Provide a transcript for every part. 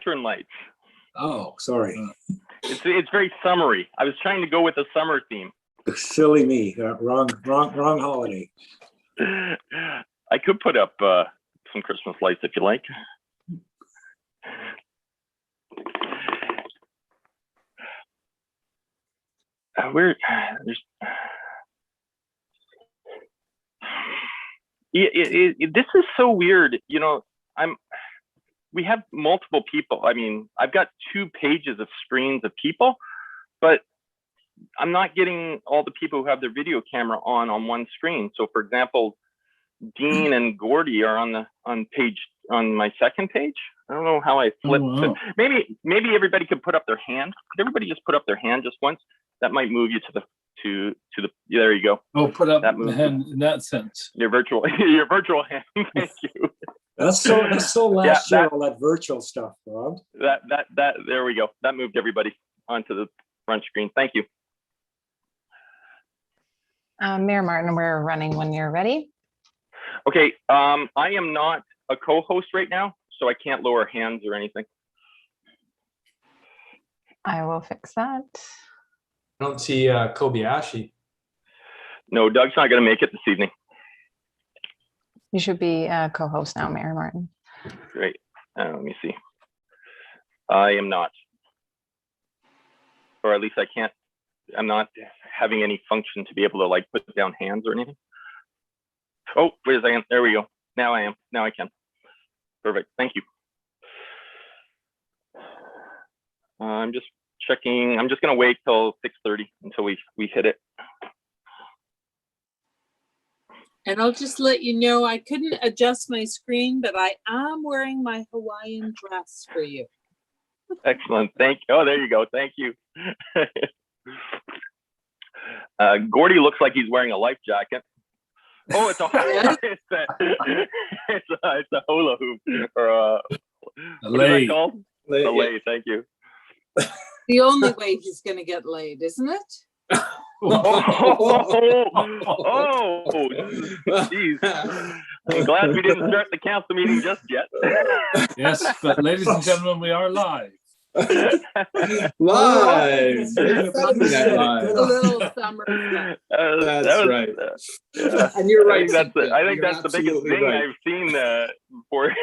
lantern lights. Oh, sorry. It's very summery. I was trying to go with a summer theme. Silly me. Wrong holiday. I could put up some Christmas lights if you like. This is so weird. You know, we have multiple people. I mean, I've got 2 pages of screens of people, but I'm not getting all the people who have their video camera on one screen. So for example, Dean and Gordy are on my second page. I don't know how I flipped. Oh, wow. Maybe everybody could put up their hand. Could everybody just put up their hand just once? That might move you to the there you go. Oh, put up the hand in that sense. Your virtual hand. Thank you. That's so last year, all that virtual stuff, Rob. That there we go. That moved everybody onto the front screen. Thank you. Mayor Martin, we're running when you're ready. Okay, I am not a co-host right now, so I can't lower hands or anything. I will fix that. I don't see Kobayashi. No, Doug's not going to make it this evening. You should be co-host now, Mayor Martin. Great. Let me see. I am not. Or at least I can't. I'm not having any function to be able to like put down hands or anything. Oh, wait a second. There we go. Now I am. Now I can. Perfect. Thank you. I'm just checking. I'm just going to wait till 6:30 until we hit it. And I'll just let you know, I couldn't adjust my screen, but I am wearing my Hawaiian dress for you. Excellent. Thank you. Oh, there you go. Thank you. Gordy looks like he's wearing a life jacket. Oh, it's a it's a hula hoop or a lei. A lei. Thank you. The only way he's going to get laid, isn't it? Geez. I'm glad we didn't start the council meeting just yet. Yes, but ladies and gentlemen, we are live. Live. A little summer. That's right. Yeah. And you're right. I think that's the biggest thing I've seen for a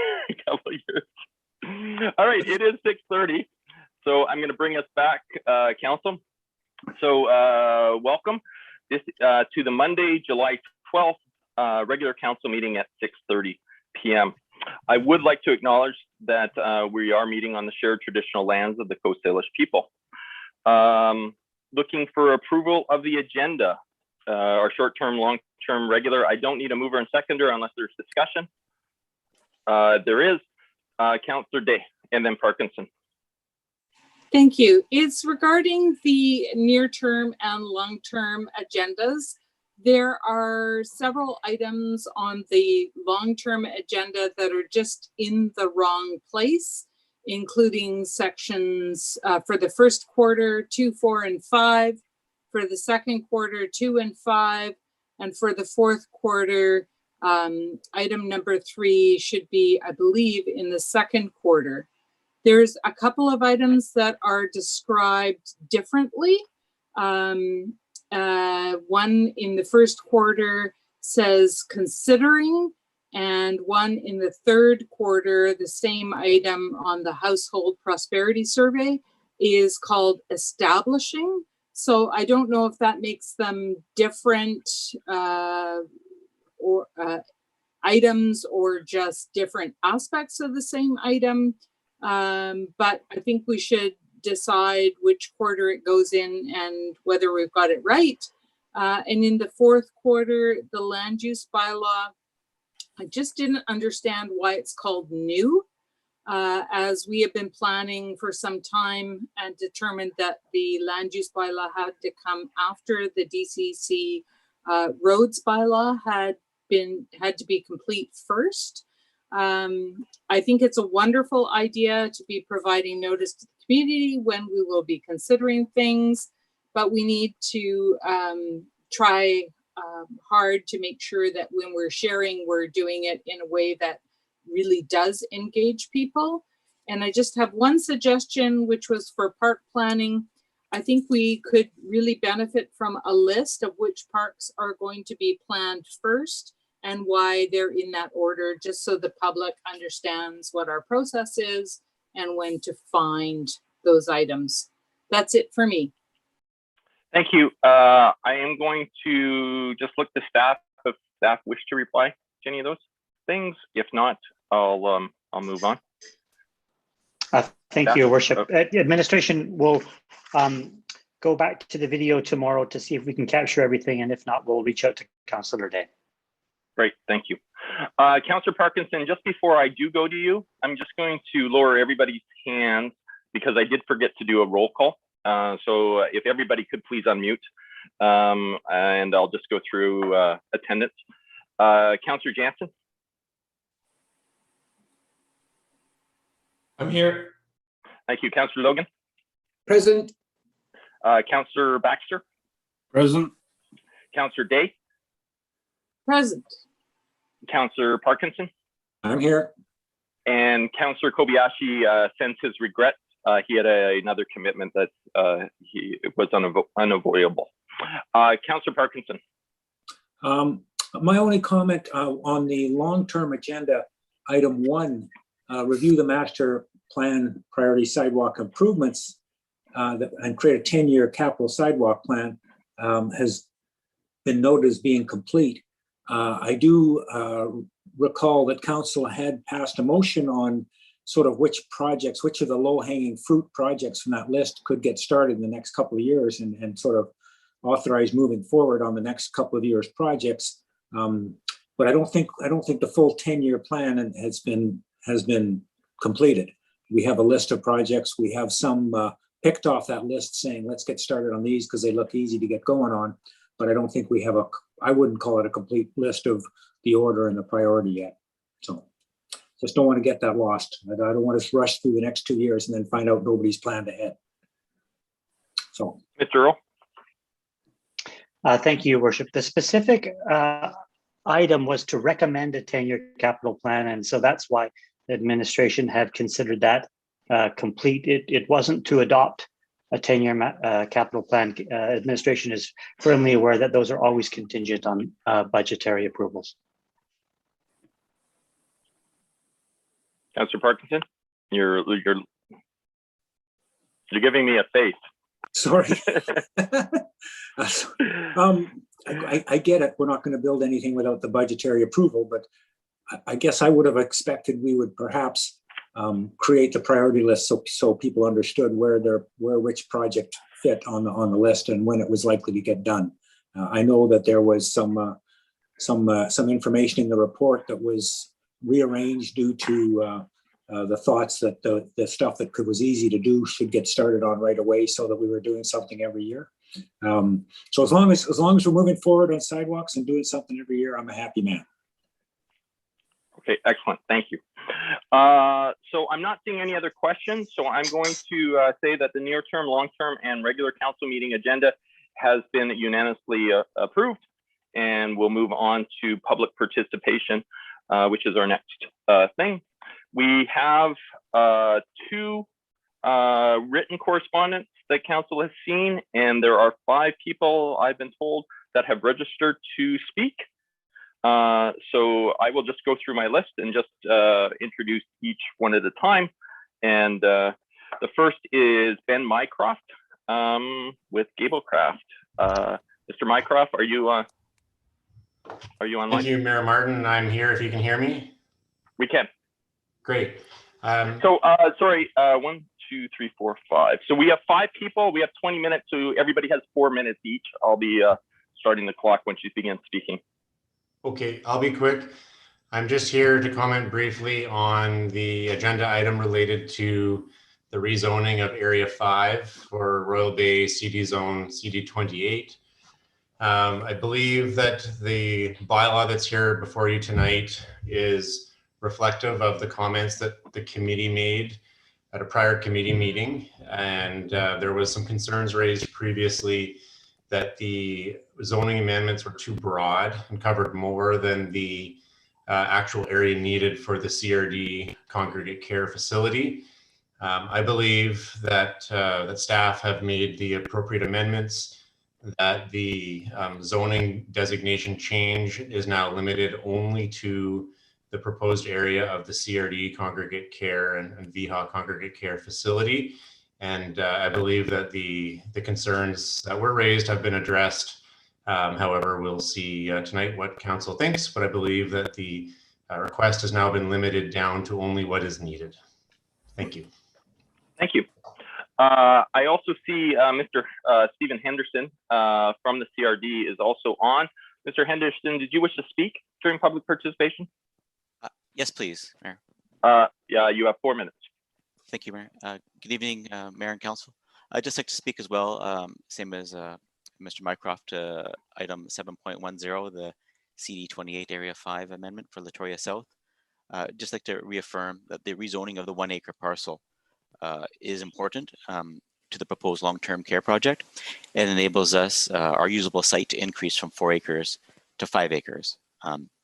couple of years. All right, it is 6:30, so I'm going to bring us back, council. So welcome this to the Monday, July 12th regular council meeting at 6:30 p.m. I would like to acknowledge that we are meeting on the shared traditional lands of the Coast Salish people. Looking for approval of the agenda, our short-term, long-term, regular. I don't need a mover and seconder unless there's discussion. There is Councillor Day and then Parkinson. Thank you. It's regarding the near-term and long-term agendas. There are several items on the long-term agenda that are just in the wrong place, including sections for the first quarter, 2, 4, and 5, for the second quarter, 2 and 5, and for the fourth quarter, item number 3 should be, I believe, in the second quarter. There's a couple of items that are described differently. One in the first quarter says considering, and one in the third quarter, the same item on the household prosperity survey is called establishing. So I don't know if that makes them different items or just different aspects of the same item. But I think we should decide which quarter it goes in and whether we've got it right. And in the fourth quarter, the land use bylaw, I just didn't understand why it's called new, as we have been planning for some time and determined that the land use bylaw had to come after the DCC roads bylaw had to be complete first. I think it's a wonderful idea to be providing notice to the community when we will be considering things, but we need to try hard to make sure that when we're sharing, we're doing it in a way that really does engage people. And I just have one suggestion, which was for park planning. I think we could really benefit from a list of which parks are going to be planned first and why they're in that order, just so the public understands what our process is and when to find those items. That's it for me. Thank you. I am going to just look to staff if staff wish to reply to any of those things. If not, I'll move on. Thank you, Your Worship. Administration will go back to the video tomorrow to see if we can capture everything, and if not, we'll reach out to Councillor Day. Great, thank you. Councillor Parkinson, just before I do go to you, I'm just going to lower everybody's hands because I did forget to do a roll call. So if everybody could please unmute, and I'll just go through attendance. Councillor Jansen? I'm here. Thank you. Councillor Logan? Present. Councillor Baxter? Present. Councillor Day? Present. Councillor Parkinson? I'm here. And Councillor Kobayashi sends his regrets. He had another commitment that it was unavoidable. Councillor Parkinson? My only comment on the long-term agenda, item 1, review the master plan priority sidewalk improvements and create a 10-year capital sidewalk plan has been noted as being complete. I do recall that council had passed a motion on sort of which projects, which of the low-hanging fruit projects from that list could get started in the next couple of years and sort of authorize moving forward on the next couple of years projects. But I don't think the full 10-year plan has been completed. We have a list of projects. We have some picked off that list saying, let's get started on these because they look easy to get going on. But I don't think we have I wouldn't call it a complete list of the order and the priority yet. So just don't want to get that lost. I don't want us to rush through the next 2 years and then find out nobody's planned ahead. So. Mr. Earl? Thank you, Your Worship. The specific item was to recommend a 10-year capital plan, and so that's why the administration had considered that complete. It wasn't to adopt a 10-year capital plan. Administration is firmly aware that those are always contingent on budgetary approvals. Councillor Parkinson, you're giving me a face. Sorry. I get it. We're not going to build anything without the budgetary approval, but I guess I would have expected we would perhaps create the priority list so people understood where which project fit on the list and when it was likely to get done. I know that there was some information in the report that was rearranged due to the thoughts that the stuff that was easy to do should get started on right away, so that we were doing something every year. So as long as we're moving forward on sidewalks and doing something every year, I'm a happy man. Okay, excellent. Thank you. So I'm not seeing any other questions. So I'm going to say that the near-term, long-term, and regular council meeting agenda has been unanimously approved, and we'll move on to public participation, which is our next thing. We have 2 written correspondence that council has seen, and there are 5 people, I've been told, that have registered to speak. So I will just go through my list and just introduce each one at a time. And the first is Ben Mycroft with Gablecraft. Mr. Mycroft, are you online? Thank you, Mayor Martin. I'm here if you can hear me. We can. Great. Sorry, 1, 2, 3, 4, 5. So we have 5 people. We have 20 minutes. So everybody has 4 minutes each. I'll be starting the clock when she begins speaking. Okay, I'll be quick. I'm just here to comment briefly on the agenda item related to the rezoning of Area 5 for Royal Bay CD Zone CD28. I believe that the bylaw that's here before you tonight is reflective of the comments that the committee made at a prior committee meeting. And there was some concerns raised previously that the zoning amendments were too broad and covered more than the actual area needed for the CRD congregate care facility. I believe that that staff have made the appropriate amendments, that the zoning designation change is now limited only to the proposed area of the CRD congregate care and VHA congregate care facility. And I believe that the concerns that were raised have been addressed. However, we'll see tonight what council thinks, but I believe that the request has now been limited down to only what is needed. Thank you. Thank you. I also see Mr. Stephen Henderson from the CRD is also on. Mr. Henderson, did you wish to speak during public participation? Yes, please, Mayor. Yeah, you have 4 minutes. Thank you, Mayor. Good evening, Mayor and Council. I'd just like to speak as well, same as Mr. Mycroft, item 7.10, the CD28 Area 5 amendment for Latoria South. Just like to reaffirm that the rezoning of the 1 acre parcel is important to the proposed long-term care project. It enables us, our usable site, to increase from 4 acres to 5 acres.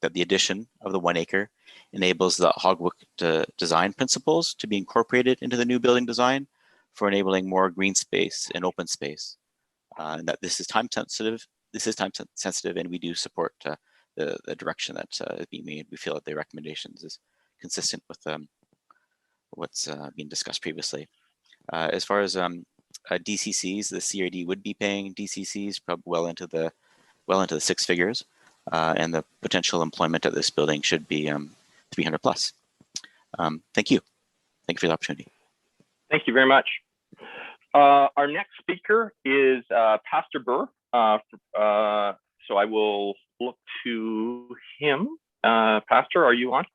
That the addition of the 1 acre enables the Hogwick design principles to be incorporated into the new building design for enabling more green space and open space. And that this is time sensitive. This is time sensitive, and we do support the direction that is being made. We feel that the recommendations is consistent with what's being discussed previously. As far as DCCs, the CRD would be paying DCCs probably well into the 6 figures, and the potential employment at this building should be 300 plus. Thank you. Thank you for the opportunity. Thank you very much. Our next speaker is Pastor Burr. So I will look to him. Pastor, are you on?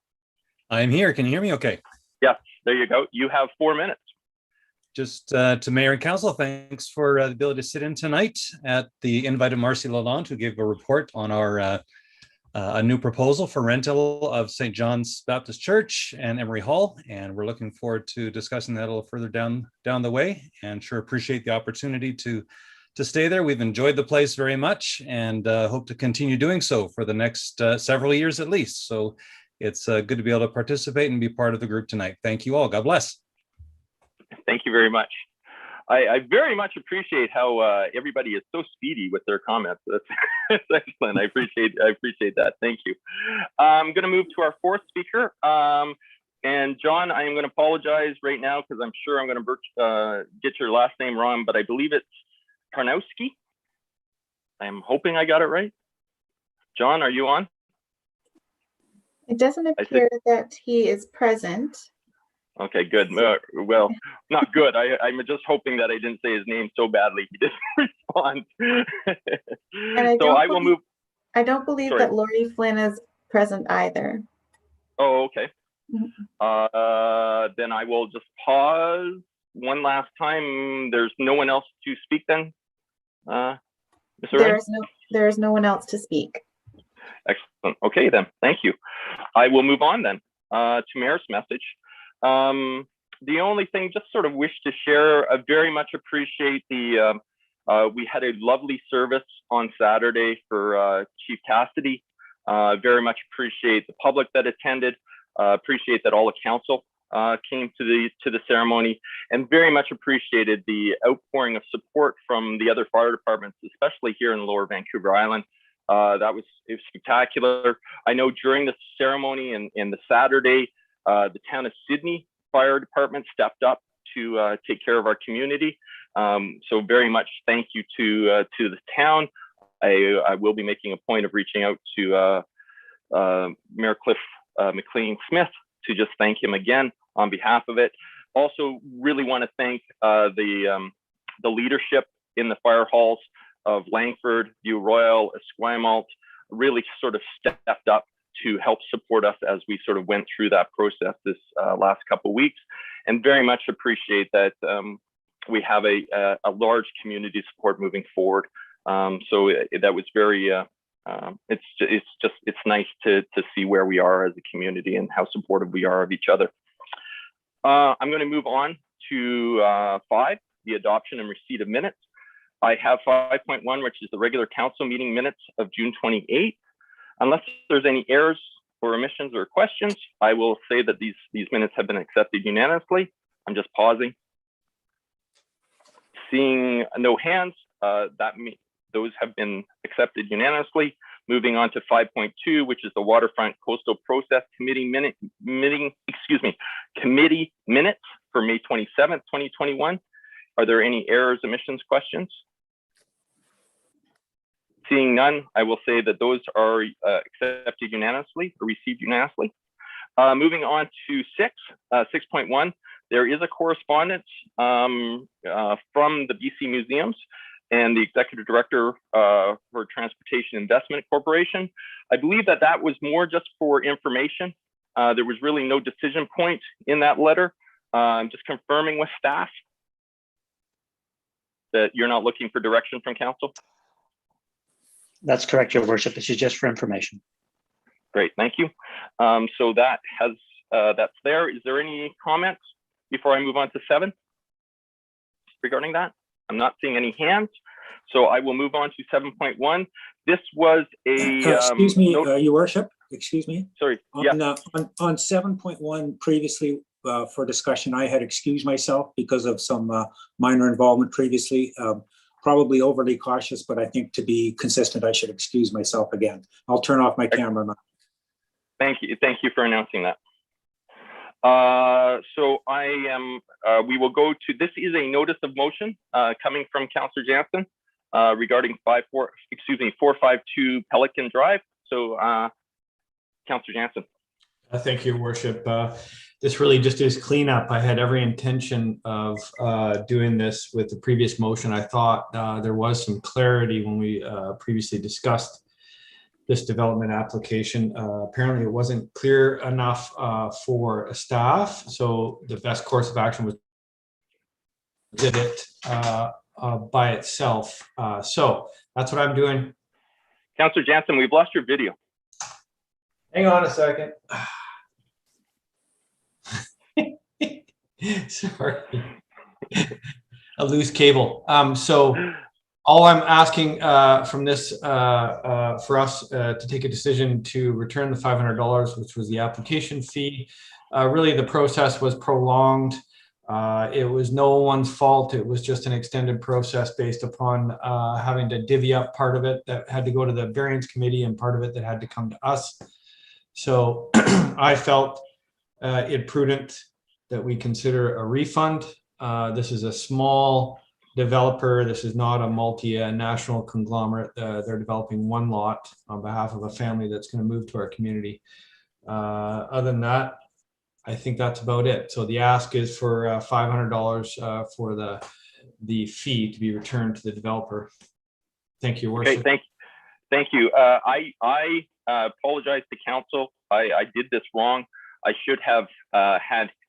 I'm here. Can you hear me okay? Yes, there you go. You have 4 minutes. Just to Mayor and Council, thanks for the ability to sit in tonight at the invite of Marcy Lalonde, who gave a report on our a new proposal for rental of St. John's Baptist Church and Emery Hall. And we're looking forward to discussing that a little further down the way, and sure appreciate the opportunity to stay there. We've enjoyed the place very much, and hope to continue doing so for the next several years at least. So it's good to be able to participate and be part of the group tonight. Thank you all. God bless. Thank you very much. I very much appreciate how everybody is so speedy with their comments. That's excellent. I appreciate that. Thank you. I'm going to move to our 4th speaker. And John, I am going to apologize right now because I'm sure I'm going to get your last name wrong, but I believe it's Tarnowski. I'm hoping I got it right. John, are you on? It doesn't appear that he is present. Okay, good. Well, not good. I'm just hoping that I didn't say his name so badly he didn't respond. And so I will move. I don't believe that Lori Flynn is present either. Oh, okay. Then I will just pause one last time. There's no one else to speak then? There is no one else to speak. Excellent. Okay, then. Thank you. I will move on then to Mayor's message. The only thing, just sort of wish to share, I very much appreciate the, we had a lovely service on Saturday for Chief Cassidy. Very much appreciate the public that attended, appreciate that all the council came to the ceremony, and very much appreciated the outpouring of support from the other fire departments, especially here in Lower Vancouver Island. It was spectacular. I know during the ceremony and the Saturday, the town of Sydney Fire Department stepped up to take care of our community. So very much thank you to the town. I will be making a point of reaching out to Mayor Cliff McLean Smith to just thank him again on behalf of it. Also, really want to thank the leadership in the fire halls of Langford, View Royal, Esquimalt, really sort of stepped up to help support us as we sort of went through that process this last couple of weeks, and very much appreciate that we have a large community support moving forward. So that was very, it's nice to see where we are as a community and how supportive we are of each other. I'm going to move on to 5, the adoption and receipt of minutes. I have 5.1, which is the regular council meeting minutes of June 28th. Unless there's any errors or omissions or questions, I will say that these minutes have been accepted unanimously. I'm just pausing. Seeing no hands, that means those have been accepted unanimously. Moving on to 5.2, which is the Waterfront Coastal Process Committee committee minutes for May 27th, 2021. Are there any errors, omissions, questions? Seeing none, I will say that those are accepted unanimously or received unanimously. Moving on to 6.1, there is a correspondence from the BC Museums and the Executive Director for Transportation Investment Corporation. I believe that that was more just for information. There was really no decision point in that letter. I'm just confirming with staff that you're not looking for direction from council. That's correct, Your Worship. This is just for information. Great, thank you. So that has that's there. Is there any comments before I move on to 7 regarding that? I'm not seeing any hands, so I will move on to 7.1. This was a excuse me, Your Worship. Excuse me. Sorry. On 7.1 previously for discussion, I had excused myself because of some minor involvement previously. Probably overly cautious, but I think to be consistent, I should excuse myself again. I'll turn off my camera now. Thank you for announcing that. So I am, we will go to, this is a notice of motion coming from Councillor Jansen regarding 452 Pelican Drive. So Councillor Jansen. Thank you, Your Worship. This really just is cleanup. I had every intention of doing this with the previous motion. I thought there was some clarity when we previously discussed this development application. Apparently it wasn't clear enough for staff. So the best course of action was did it by itself. So that's what I'm doing. Councillor Jansen, we've lost your video. Hang on a second. Sorry. A loose cable. So all I'm asking from this for us to take a decision to return the $500, which was the application fee. Really, the process was prolonged. It was no one's fault. It was just an extended process based upon having to divvy up part of it that had to go to the variance committee and part of it that had to come to us. So I felt it prudent that we consider a refund. This is a small developer. This is not a multinational conglomerate. They're developing one lot on behalf of a family that's going to move to our community. Other than that, I think that's about it. So the ask is for $500 for the fee to be returned to the developer. Thank you, Your Worship. Okay, thank you. I apologize to council. I did this wrong. I should have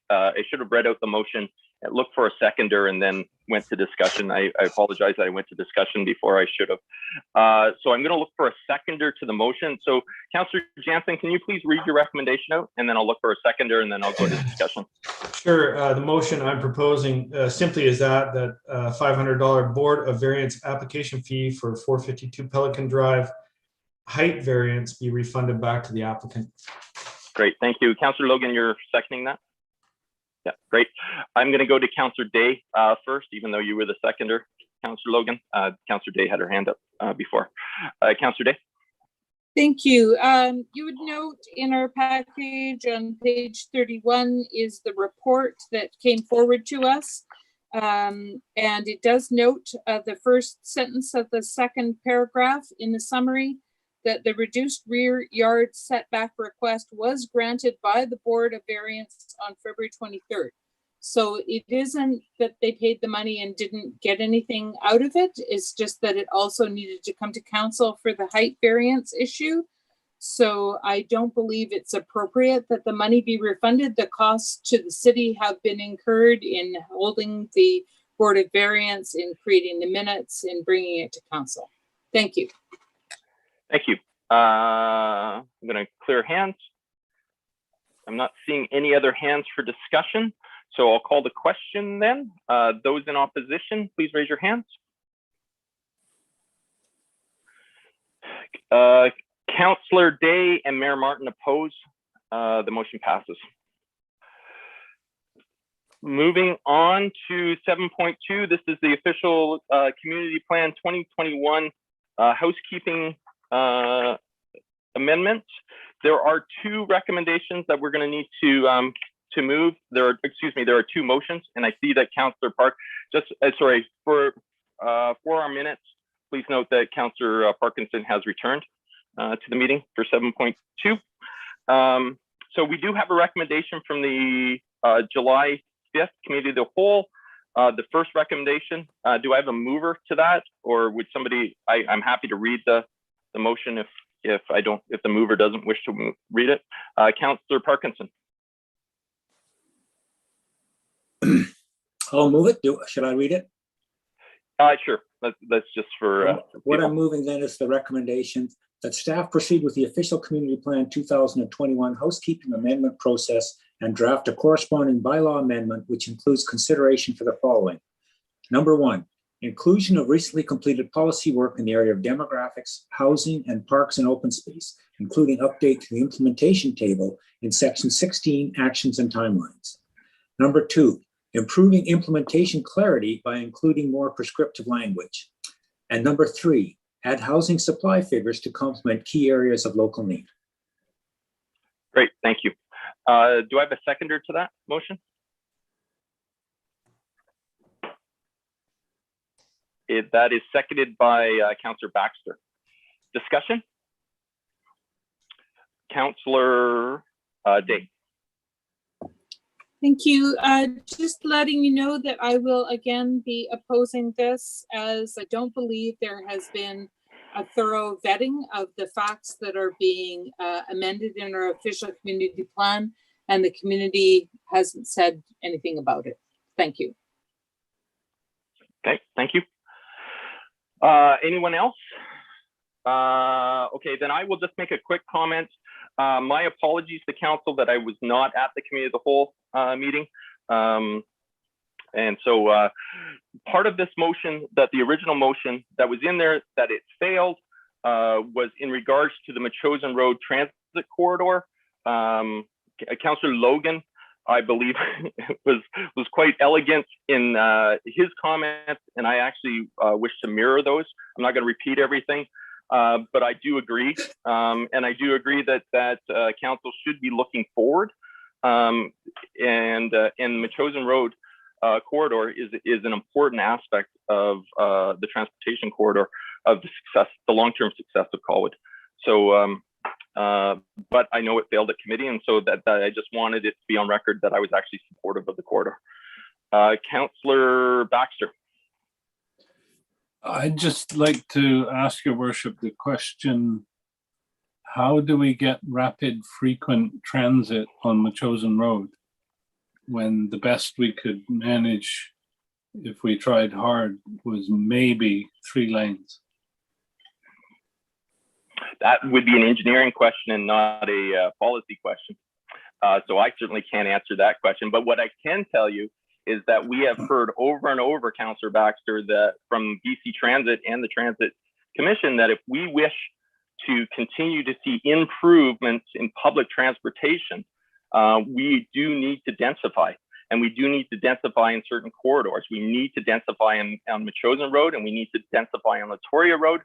I should have read out the motion and looked for a seconder and then went to discussion. I apologize that I went to discussion before I should have. So I'm going to look for a seconder to the motion. So Councillor Jansen, can you please read your recommendation out, and then I'll look for a seconder and then I'll go to discussion. Sure. The motion I'm proposing simply is that $500 Board of Variance application fee for 452 Pelican Drive height variance be refunded back to the applicant. Great, thank you. Councillor Logan, you're seconding that? Yeah, great. I'm going to go to Councillor Day first, even though you were the seconder, Councillor Logan. Councillor Day had her hand up before. Councillor Day. Thank you. You would note in our package on page 31 is the report that came forward to us. And it does note the first sentence of the second paragraph in the summary, that the reduced rear yard setback request was granted by the Board of Variance on February 23rd. So it isn't that they paid the money and didn't get anything out of it. It's just that it also needed to come to council for the height variance issue. So I don't believe it's appropriate that the money be refunded. The costs to the city have been incurred in holding the Board of Variance, in creating the minutes, in bringing it to council. Thank you. Thank you. I'm going to clear hands. I'm not seeing any other hands for discussion, so I'll call the question then. Those in opposition, please raise your hands. Councillor Day and Mayor Martin oppose. The motion passes. Moving on to 7.2, this is the official Community Plan 2021 housekeeping amendment. There are two recommendations that we're going to need to move. There are two motions, and I see that Councillor Park for our minutes. Please note that Councillor Parkinson has returned to the meeting for 7.2. So we do have a recommendation from the July 5th Committee of the Whole. The first recommendation, do I have a mover to that, or would somebody? I'm happy to read the motion if the mover doesn't wish to read it. Councillor Parkinson. I'll move it. Should I read it? Sure. That's just for what I'm moving then is the recommendation that staff proceed with the official Community Plan 2021 housekeeping amendment process and draft a corresponding bylaw amendment, which includes consideration for the following. Number one, inclusion of recently completed policy work in the area of demographics, housing, and parks and open space, including update to the implementation table in section 16, actions and timelines. Number two, improving implementation clarity by including more prescriptive language. And number three, add housing supply figures to complement key areas of local need. Great, thank you. Do I have a seconder to that motion? That is seconded by Councillor Baxter. Discussion? Councillor Day. Thank you. Just letting you know that I will again be opposing this, as I don't believe there has been a thorough vetting of the facts that are being amended in our official community plan, and the community hasn't said anything about it. Thank you. Okay, thank you. Anyone else? Okay, then I will just make a quick comment. My apologies to council that I was not at the Committee of the Whole meeting. And so part of this motion, that the original motion that was in there, that it failed, was in regards to the Machosen Road Transit Corridor. Councillor Logan, I believe, was quite elegant in his comments, and I actually wish to mirror those. I'm not going to repeat everything. But I do agree, and I do agree that council should be looking forward, and the Machosen Road corridor is an important aspect of the transportation corridor of the long-term success of Colwood. So, but I know it failed at committee, and so that I just wanted it to be on record that I was actually supportive of the corridor. Councillor Baxter. I'd just like to ask your worship the question, how do we get rapid frequent transit on Machosen Road when the best we could manage, if we tried hard, was maybe 3 lanes? That would be an engineering question and not a policy question. So I certainly can't answer that question, but what I can tell you is that we have heard over and over, Councillor Baxter, that from BC Transit and the Transit Commission, that if we wish to continue to see improvements in public transportation, we do need to densify, and we do need to densify in certain corridors. We need to densify on Machosen Road, and we need to densify on Latoria Road.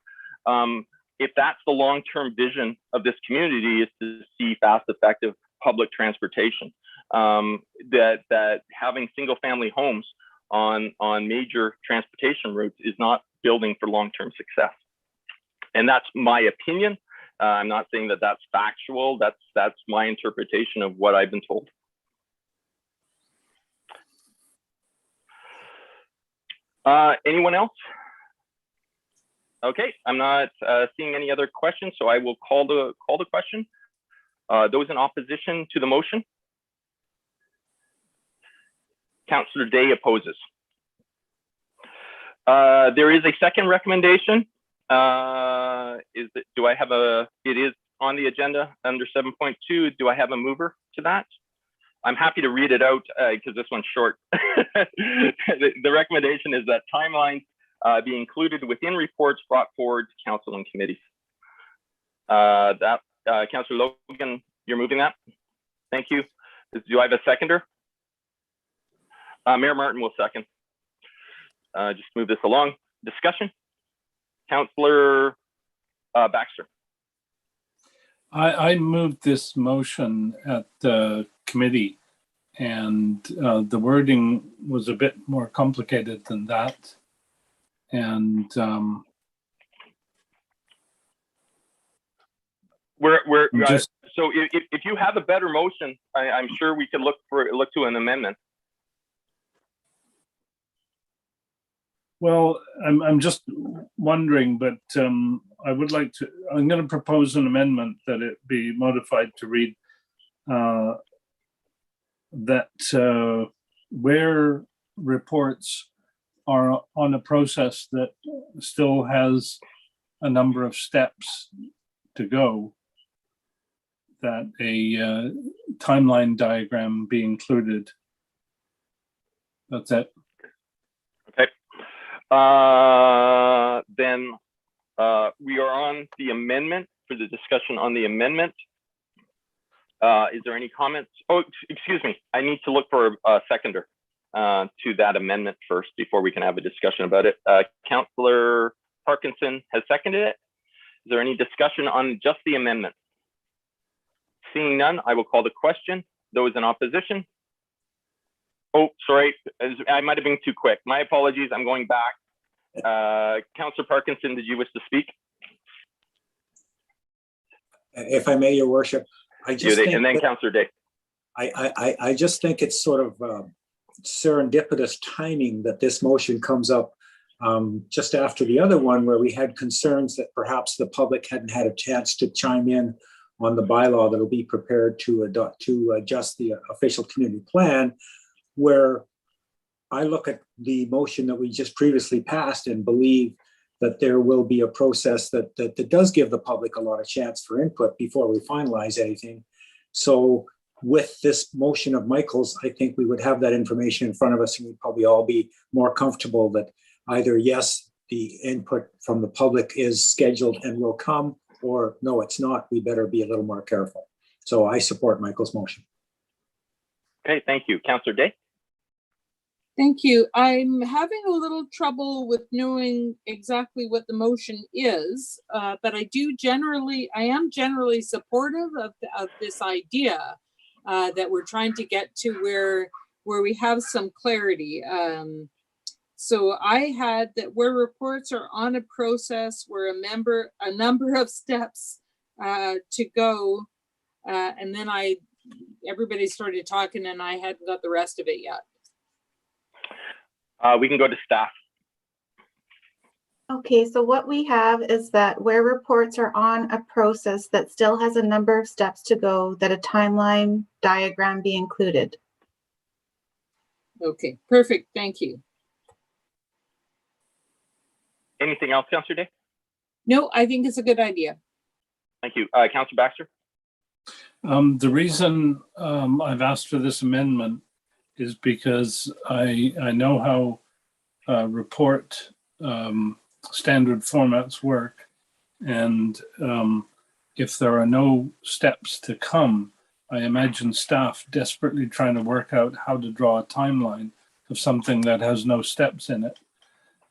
If that's the long-term vision of this community, is to see fast, effective public transportation. That having single-family homes on major transportation routes is not building for long-term success. And that's my opinion. I'm not saying that that's factual. That's my interpretation of what I've been told. Anyone else? Okay, I'm not seeing any other questions, so I will call the question. Those in opposition to the motion? Councillor Day opposes. There is a second recommendation. Do I have it is on the agenda under 7.2. Do I have a mover to that? I'm happy to read it out because this one's short. The recommendation is that timelines be included within reports brought forward to council and committees. Councillor Logan, you're moving that? Thank you. Do I have a seconder? Mayor Martin will second. Just move this along. Discussion. Councillor Baxter. I moved this motion at the committee, and the wording was a bit more complicated than that. And just, so if you have a better motion, I'm sure we could look to an amendment. well, I'm just wondering, but I would like to. I'm going to propose an amendment that it be modified to read that where reports are on a process that still has a number of steps to go, that a timeline diagram be included. That's it. Okay. Then we are on the amendment for the discussion on the amendment. Is there any comments? Oh, excuse me. I need to look for a seconder to that amendment first before we can have a discussion about it. Councillor Parkinson has seconded it. Is there any discussion on just the amendment? Seeing none, I will call the question. Those in opposition? Oh, sorry, I might have been too quick. My apologies, I'm going back. Councillor Parkinson, did you wish to speak? If I may, Your Worship, I just think and then Councillor Day. I just think it's sort of serendipitous timing that this motion comes up just after the other one, where we had concerns that perhaps the public hadn't had a chance to chime in on the bylaw that will be prepared to adjust the official community plan, where I look at the motion that we just previously passed and believe that there will be a process that does give the public a lot of chance for input before we finalize anything. So with this motion of Michael's, I think we would have that information in front of us, and we'd probably all be more comfortable that either yes, the input from the public is scheduled and will come, or no, it's not. We better be a little more careful. So I support Michael's motion. Okay, thank you. Councillor Day? Thank you. I'm having a little trouble with knowing exactly what the motion is, but I am generally supportive of this idea that we're trying to get to where we have some clarity. So I had that where reports are on a process where a number of steps to go, and then everybody started talking and I hadn't got the rest of it yet. We can go to staff. Okay, so what we have is that where reports are on a process that still has a number of steps to go, that a timeline diagram be included. Okay, perfect. Thank you. Anything else, Councillor Day? No, I think it's a good idea. Thank you. Councillor Baxter? The reason I've asked for this amendment is because I know how report standard formats work, and if there are no steps to come, I imagine staff desperately trying to work out how to draw a timeline of something that has no steps in it.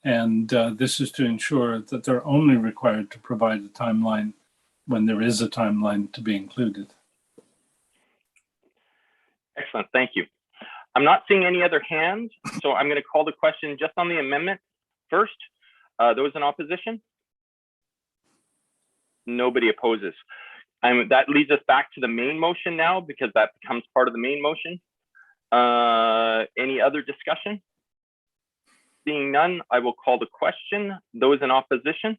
And this is to ensure that they're only required to provide a timeline when there is a timeline to be included. Excellent, thank you. I'm not seeing any other hands, so I'm going to call the question just on the amendment first. Those in opposition? Nobody opposes. That leads us back to the main motion now, because that becomes part of the main motion. Any other discussion? Seeing none, I will call the question. Those in opposition?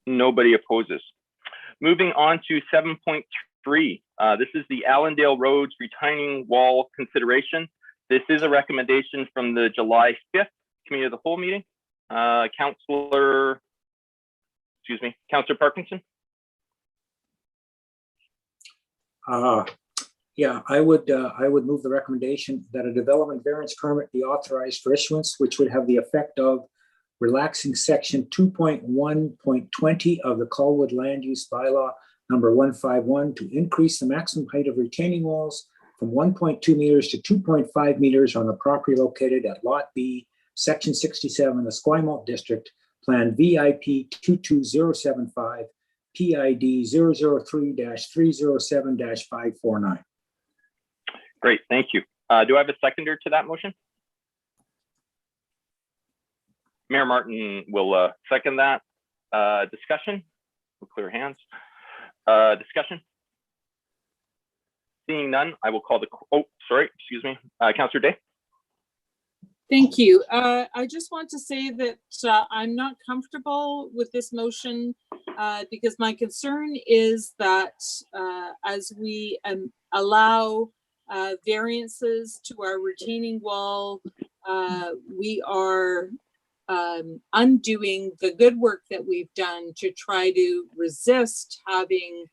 Nobody opposes. Moving on to 7.3. This is the Allendale Roads retaining wall consideration. This is a recommendation from the July 5th Committee of the Whole meeting. Councillor Parkinson? Yeah, I would move the recommendation that a development variance permit be authorized for issuance, which would have the effect of relaxing section 2.1.20 of the Colwood Land Use Bylaw number 151 to increase the maximum height of retaining walls from 1.2 meters to 2.5 meters on the property located at Lot B, Section 67, the Esquimalt District, Plan VIP 22075, PID 003-307-549. Great, thank you. Do I have a seconder to that motion? Mayor Martin will second that. Discussion? We'll clear hands. Discussion? Seeing none, I will call the, excuse me, Councillor Day. Thank you. I just want to say that I'm not comfortable with this motion because my concern is that as we allow variances to our retaining wall, we are undoing the good work that we've done to try to resist having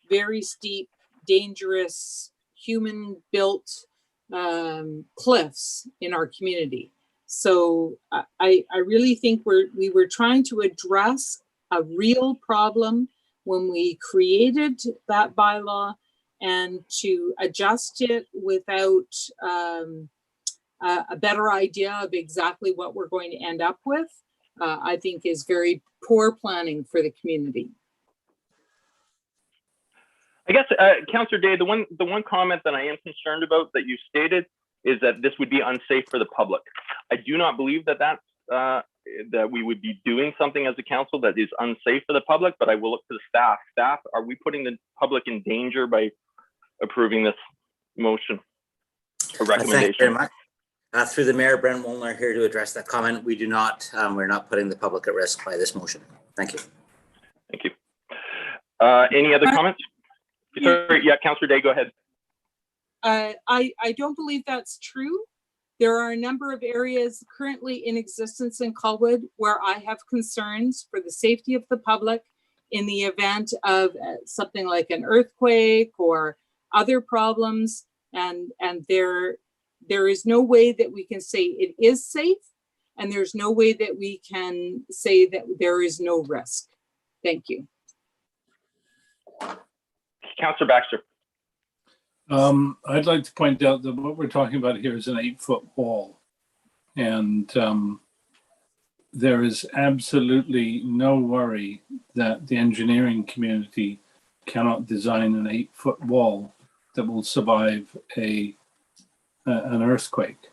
very steep, dangerous, human-built cliffs in our community. So I really think we were trying to address a real problem when we created that bylaw, and to adjust it without a better idea of exactly what we're going to end up with, I think is very poor planning for the community. I guess, Councillor Day, the one comment that I am concerned about that you stated is that this would be unsafe for the public. I do not believe that that we would be doing something as a council that is unsafe for the public, but I will look to the staff. Staff, are we putting the public in danger by approving this motion or recommendation? Thank you very much. Through the mayor, Bren Molnar here to address that comment. We do not, we're not putting the public at risk by this motion. Thank you. Thank you. Any other comments? Sorry, yeah, Councillor Day, go ahead. I don't believe that's true. There are a number of areas currently in existence in Colwood where I have concerns for the safety of the public in the event of something like an earthquake or other problems. And there is no way that we can say it is safe, and there's no way that we can say that there is no risk. Thank you. Councillor Baxter. I'd like to point out that what we're talking about here is an 8-foot wall. And there is absolutely no worry that the engineering community cannot design an 8-foot wall that will survive an earthquake.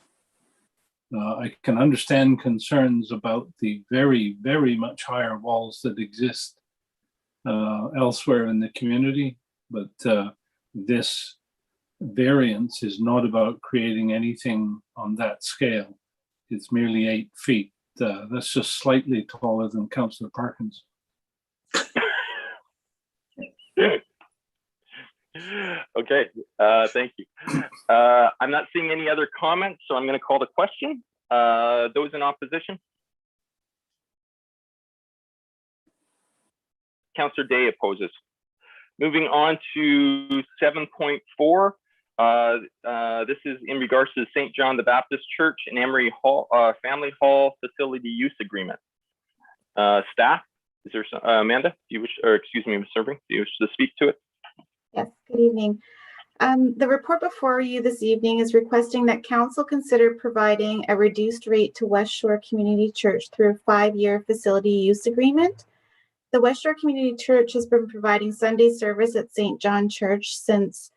I can understand concerns about the very, very much higher walls that exist elsewhere in the community, but this variance is not about creating anything on that scale. It's merely 8 feet. That's just slightly taller than Councillor Parkins. Okay, thank you. I'm not seeing any other comments, so I'm going to call the question. Those in opposition? Councillor Day opposes. Moving on to 7.4. This is in regards to the St. John the Baptist Church and Emery Hall Family Hall Facility Use Agreement. Staff, is there some, Amanda? Do you wish, or excuse me, Ms. Serving, do you wish to speak to it? Yes, good evening. The report before you this evening is requesting that council consider providing a reduced rate to West Shore Community Church through a 5-year facility use agreement. The West Shore Community Church has been providing Sunday service at St. John Church since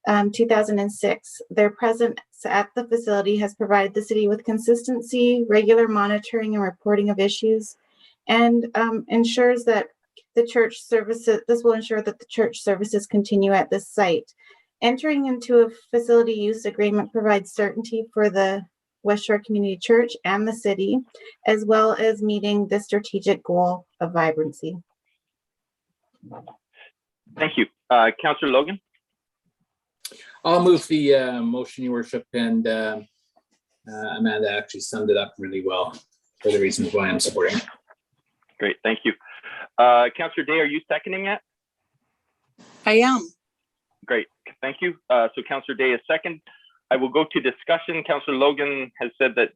2006. Their presence at the facility has provided the city with consistency, regular monitoring and reporting of issues, and ensures that the church services, this will ensure that the church services continue at this site. Entering into a facility use agreement provides certainty for the West Shore Community Church and the city, as well as meeting the strategic goal of vibrancy. Thank you. Councillor Logan? I'll move the motion, Your Worship, and Amanda actually summed it up really well for the reasons why I'm supporting it. Great, thank you. Councillor Day, are you seconding it? I am. Great, thank you. So Councillor Day is second. I will go to discussion. Councillor Logan has said that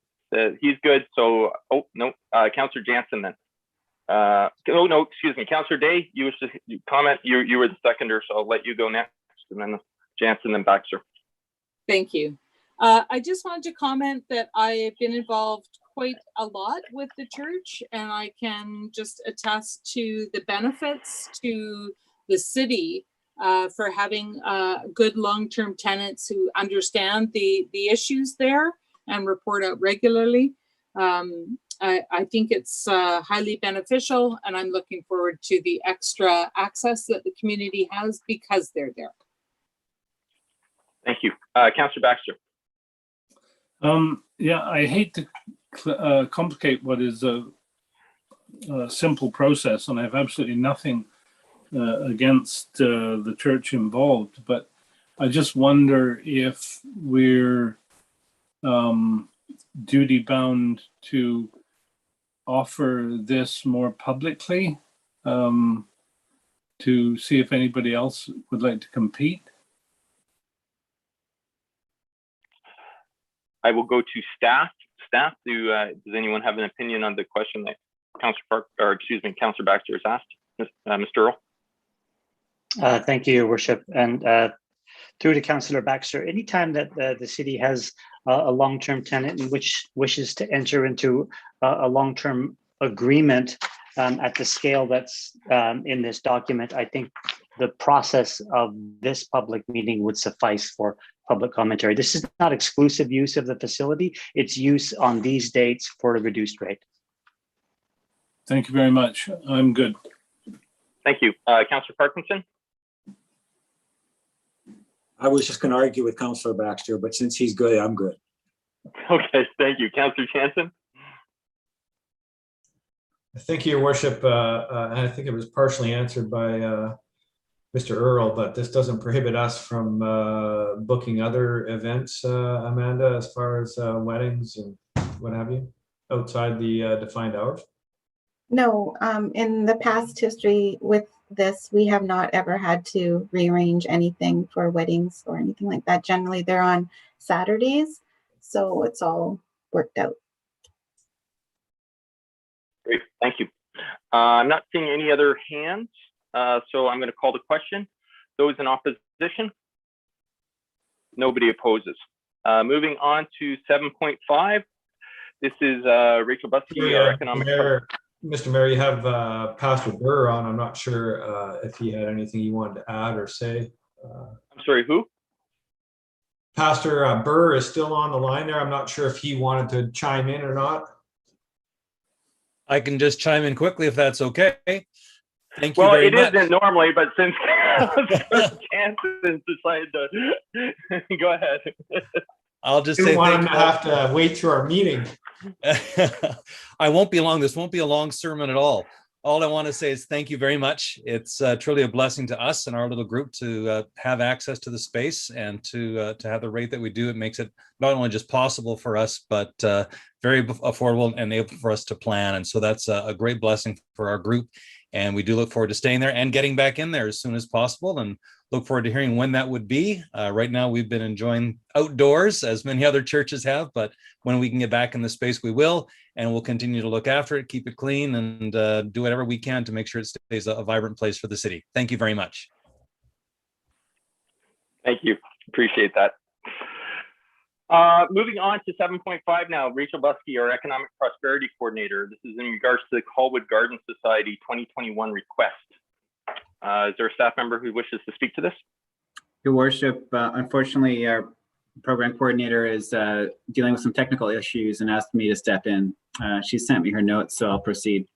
he's good. So, oh no, Councillor Jansen then. Oh no, excuse me, Councillor Day, you wish to comment. You were the seconder, so I'll let you go next, and then Jansen, then Baxter. Thank you. I just wanted to comment that I've been involved quite a lot with the church, and I can just attest to the benefits to the city for having good long-term tenants who understand the issues there and report out regularly. I think it's highly beneficial, and I'm looking forward to the extra access that the community has because they're there. Thank you. Councillor Baxter. Yeah, I hate to complicate what is a simple process, and I have absolutely nothing against the church involved, but I just wonder if we're duty bound to offer this more publicly to see if anybody else would like to compete. I will go to staff. Staff, does anyone have an opinion on the question that Councillor Baxter has asked? Mr. Earl? Thank you, Your Worship. And through to Councillor Baxter, anytime that the city has a long-term tenant in which wishes to enter into a long-term agreement at the scale that's in this document, I think the process of this public meeting would suffice for public commentary. This is not exclusive use of the facility. It's use on these dates for a reduced rate. Thank you very much. I'm good. Thank you. Councillor Parkinson? I was just going to argue with Councillor Baxter, but since he's good, I'm good. Okay, thank you. Councillor Jansen? Thank you, Your Worship. And I think it was partially answered by Mr. Earl, but this doesn't prohibit us from booking other events, Amanda, as far as weddings and what have you, outside the defined hours? No, in the past history with this, we have not ever had to rearrange anything for weddings or anything like that. Generally, they're on Saturdays, so it's all worked out. Great, thank you. I'm not seeing any other hands, so I'm going to call the question. Those in opposition? Nobody opposes. Moving on to 7.5. This is Rachel Busky, our economic. Mr. Mayor, you have Pastor Burr on. I'm not sure if he had anything you wanted to add or say. I'm sorry, who? Pastor Burr is still on the line there. I'm not sure if he wanted to chime in or not. I can just chime in quickly if that's okay. Thank you well, very it much. Isn't normally, but since Jansen decided to go ahead. I'll just Didn't say want thank him to you. have to wait through our meeting. I won't be long. This won't be a long sermon at all. All I want to say is thank you very much. It's truly a blessing to us and our little group to have access to the space and to have the rate that we do. It makes it not only just possible for us, but very affordable and able for us to plan. And so that's a great blessing for our group. And we do look forward to staying there and getting back in there as soon as possible, and look forward to hearing when that would be. Right now, we've been enjoying outdoors, as many other churches have, but when we can get back in the space, we will, and we'll continue to look after it, keep it clean, and do whatever we can to make sure it stays a vibrant place for the city. Thank you very much. Thank you. Appreciate that. Moving on to 7.5 now, Rachel Busky, our Economic Prosperity Coordinator. This is in regards to the Colwood Garden Society 2021 request. Is there a staff member who wishes to speak to this? Your Worship, unfortunately, our program coordinator is dealing with some technical issues and asked me to step in. She sent me her notes, so I'll proceed.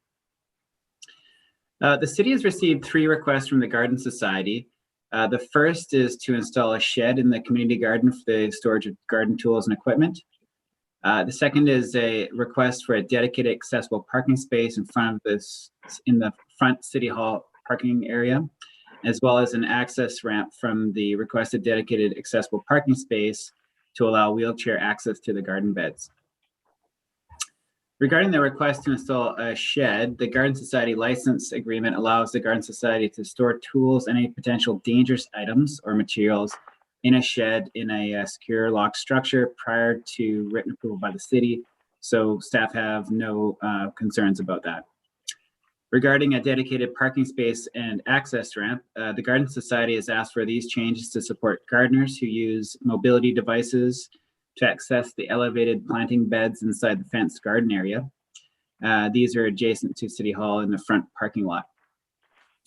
The city has received 3 requests from the Garden Society. The first is to install a shed in the community garden for the storage of garden tools and equipment. The second is a request for a dedicated accessible parking space in front of this, in the front City Hall parking area, as well as an access ramp from the requested dedicated accessible parking space to allow wheelchair access to the garden beds. Regarding the request to install a shed, the Garden Society license agreement allows the Garden Society to store tools and any potential dangerous items or materials in a shed in a secure locked structure prior to written approval by the city. So staff have no concerns about that. Regarding a dedicated parking space and access ramp, the Garden Society has asked for these changes to support gardeners who use mobility devices to access the elevated planting beds inside the fenced garden area. These are adjacent to City Hall in the front parking lot.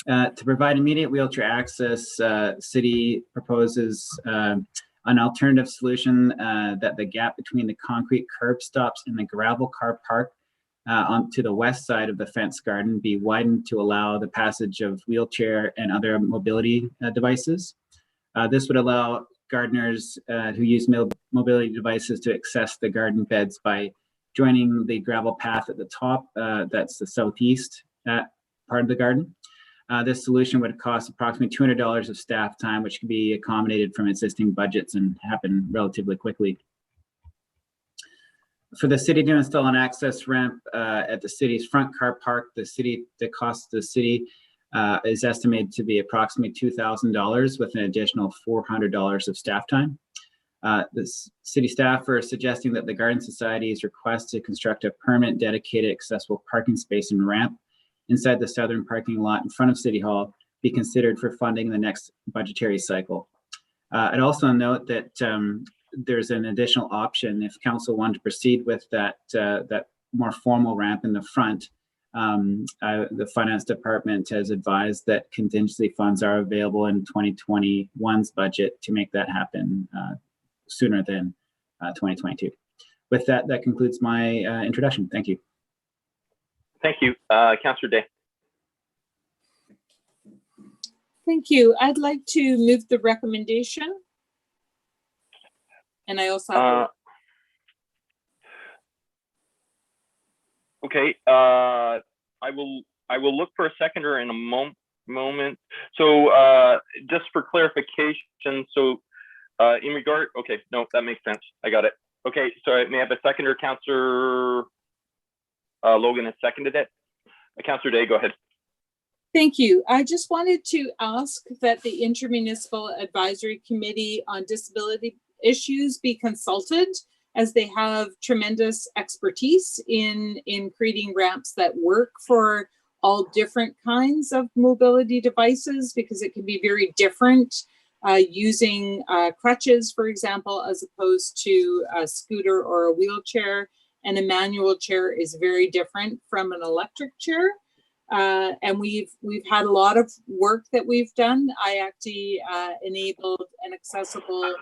To provide immediate wheelchair access, City proposes an alternative solution that the gap between the concrete curb stops and the gravel car park onto the west side of the fenced garden be widened to allow the passage of wheelchair and other mobility devices. This would allow gardeners who use mobility devices to access the garden beds by joining the gravel path at the top. That's the southeast part of the garden. This solution would cost approximately $200 of staff time, which can be accommodated from existing budgets and happen relatively quickly. For the city to install an access ramp at the city's front car park, the cost to the city is estimated to be approximately $2,000 with an additional $400 of staff time. The city staff are suggesting that the Garden Society's request to construct a permanent dedicated accessible parking space and ramp inside the southern parking lot in front of City Hall be considered for funding in the next budgetary cycle. I'd also note that there's an additional option if council wanted to proceed with that more formal ramp in the front. The finance department has advised that contingency funds are available in 2021's budget to make that happen sooner than 2022. With that, that concludes my introduction. Thank you. Thank you. Councillor Day. Thank you. I'd like to move the recommendation. And I also have okay. I will look for a seconder in a moment. So just for clarification, so in regard, okay, no, that makes sense. I got it. Okay, so I may have a seconder. Councillor Logan has seconded it. Councillor Day, go ahead. Thank you. I just wanted to ask that the Intermunicipal Advisory Committee on Disability Issues be consulted, as they have tremendous expertise in creating ramps that work for all different kinds of mobility devices, because it can be very different using crutches, for example, as opposed to a scooter or a wheelchair. And a manual chair is very different from an electric chair. And we've had a lot of work that we've done. I actually enabled an accessible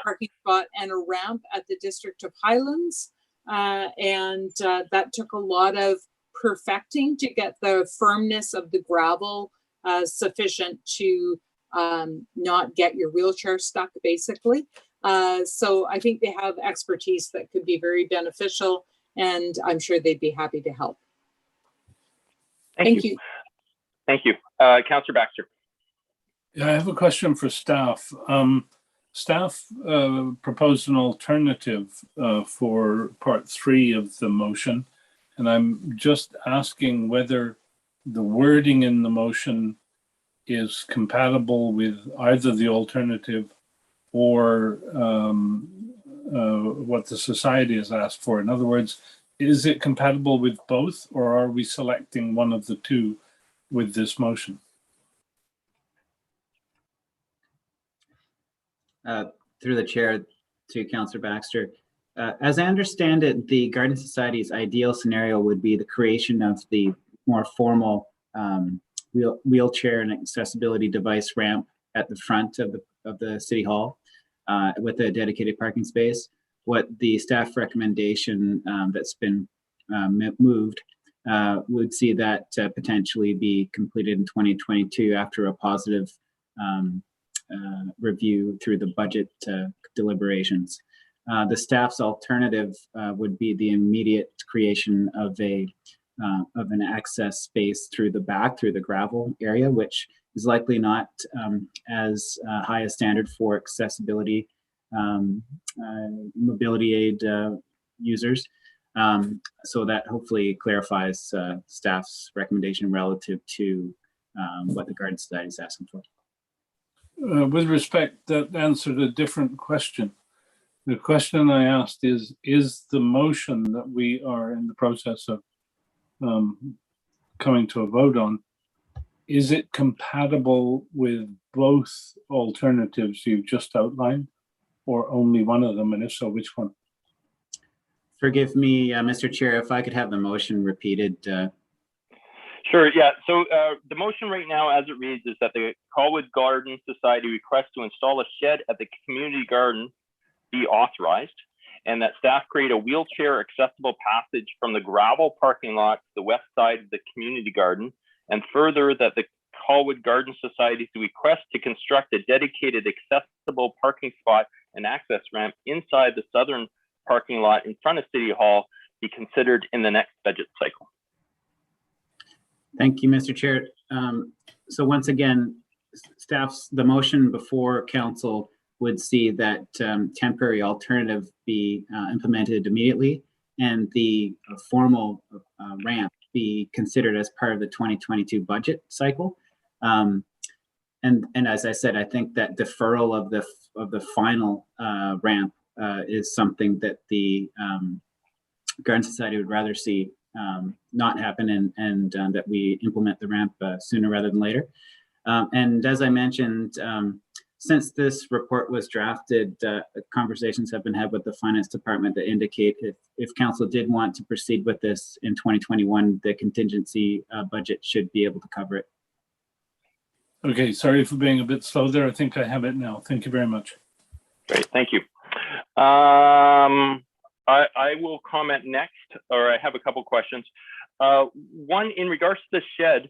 parking spot and a ramp at the District of Highlands. And that took a lot of perfecting to get the firmness of the gravel sufficient to not get your wheelchair stuck, basically. So I think they have expertise that could be very beneficial, and I'm sure they'd be happy to help. Thank you. Thank you. Councillor Baxter. Yeah, I have a question for staff. Staff proposed an alternative for part 3 of the motion, and I'm just asking whether the wording in the motion is compatible with either the alternative or what the society has asked for. In other words, is it compatible with both, or are we selecting one of the two with this motion? Through the chair to Councillor Baxter. As I understand it, the Garden Society's ideal scenario would be the creation of the more formal wheelchair and accessibility device ramp at the front of the City Hall with a dedicated parking space. What the staff recommendation that's been moved would see that potentially be completed in 2022 after a positive review through the budget deliberations. The staff's alternative would be the immediate creation of an access space through the back, through the gravel area, which is likely not as high a standard for accessibility mobility aid users. So that hopefully clarifies staff's recommendation relative to what the Garden Society is asking for. With respect, that answered a different question. The question I asked is the motion that we are in the process of coming to a vote on, is it compatible with both alternatives you've just outlined, or only one of them? And if so, which one? Forgive me, Mr. Chair, if I could have the motion repeated. Sure, yeah. So the motion right now, as it reads, is that the Colwood Garden Society requests to install a shed at the community garden be authorized, and that staff create a wheelchair accessible passage from the gravel parking lot to the west side of the community garden, and further that the Colwood Garden Society's request to construct a dedicated accessible parking spot and access ramp inside the southern parking lot in front of City Hall be considered in the next budget cycle. Thank you, Mr. Chair. So once again, the motion before council would see that temporary alternative be implemented immediately, and the formal ramp be considered as part of the 2022 budget cycle. And as I said, I think that deferral of the final ramp is something that the Garden Society would rather see not happen, and that we implement the ramp sooner rather than later. And as I mentioned, since this report was drafted, conversations have been had with the finance department that indicate if council did want to proceed with this in 2021, the contingency budget should be able to cover it. Okay, sorry for being a bit slow there. I think I have it now. Thank you very much. Great, thank you. I will comment next, or I have a couple questions. One, in regards to the shed,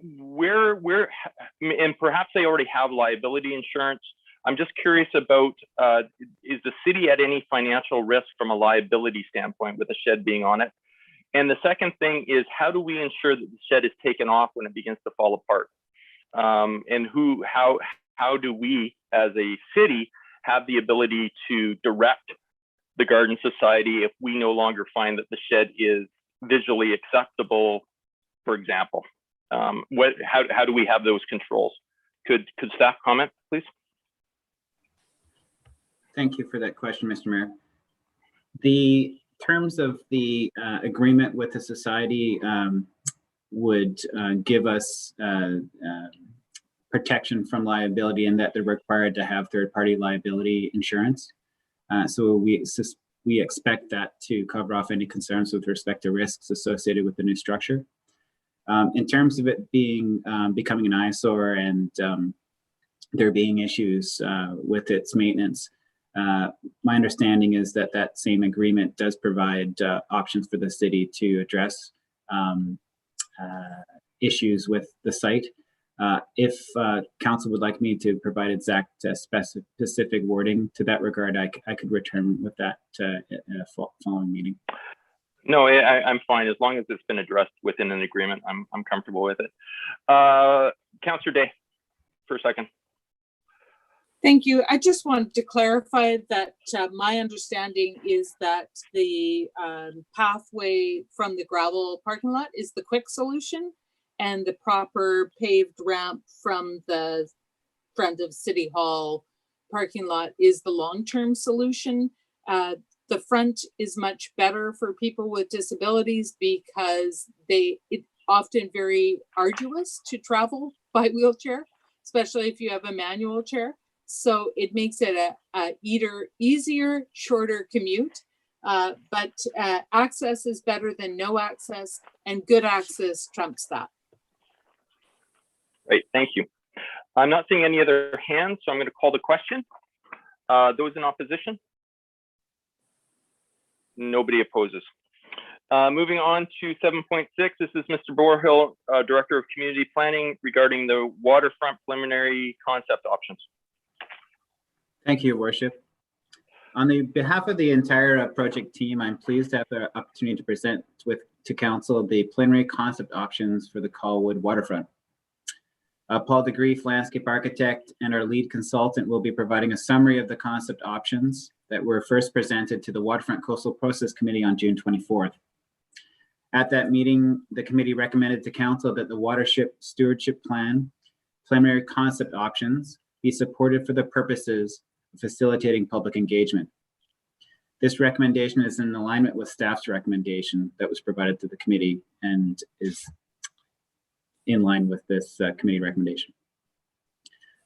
where, and perhaps they already have liability insurance. I'm just curious about, is the city at any financial risk from a liability standpoint with the shed being on it? And the second thing is, how do we ensure that the shed is taken off when it begins to fall apart? And how do we as a city have the ability to direct the Garden Society if we no longer find that the shed is visually acceptable, for example? How do we have those controls? Could staff comment, please? Thank you for that question, Mr. Mayor. The terms of the agreement with the society would give us protection from liability, and that they're required to have third-party liability insurance. So we expect that to cover off any concerns with respect to risks associated with the new structure. In terms of it being becoming an eyesore and there being issues with its maintenance, my understanding is that that same agreement does provide options for the city to address issues with the site. If council would like me to provide exact specific wording to that regard, I could return with that in a following meeting. No, I'm fine. As long as it's been addressed within an agreement, I'm comfortable with it. Councillor Day, for a second. Thank you. I just wanted to clarify that my understanding is that the pathway from the gravel parking lot is the quick solution, and the proper paved ramp from the front of City Hall parking lot is the long-term solution. The front is much better for people with disabilities because it's often very arduous to travel by wheelchair, especially if you have a manual chair. So it makes it a easier, shorter commute, but access is better than no access, and good access trumps that. Great, thank you. I'm not seeing any other hands, so I'm going to call the question. Those in opposition? Nobody opposes. Moving on to 7.6, this is Mr. Borhill, Director of Community Planning, regarding the waterfront preliminary concept options. Thank you, Your Worship. On the behalf of the entire project team, I'm pleased to have the opportunity to present to council the preliminary concept options for the Colwood Waterfront. Paul DeGrief, landscape architect, and our lead consultant will be providing a summary of the concept options that were first presented to the Waterfront Coastal Process Committee on June 24th. At that meeting, the committee recommended to council that the watership stewardship plan preliminary concept options be supported for the purposes of facilitating public engagement. This recommendation is in alignment with staff's recommendation that was provided to the committee and is in line with this committee recommendation.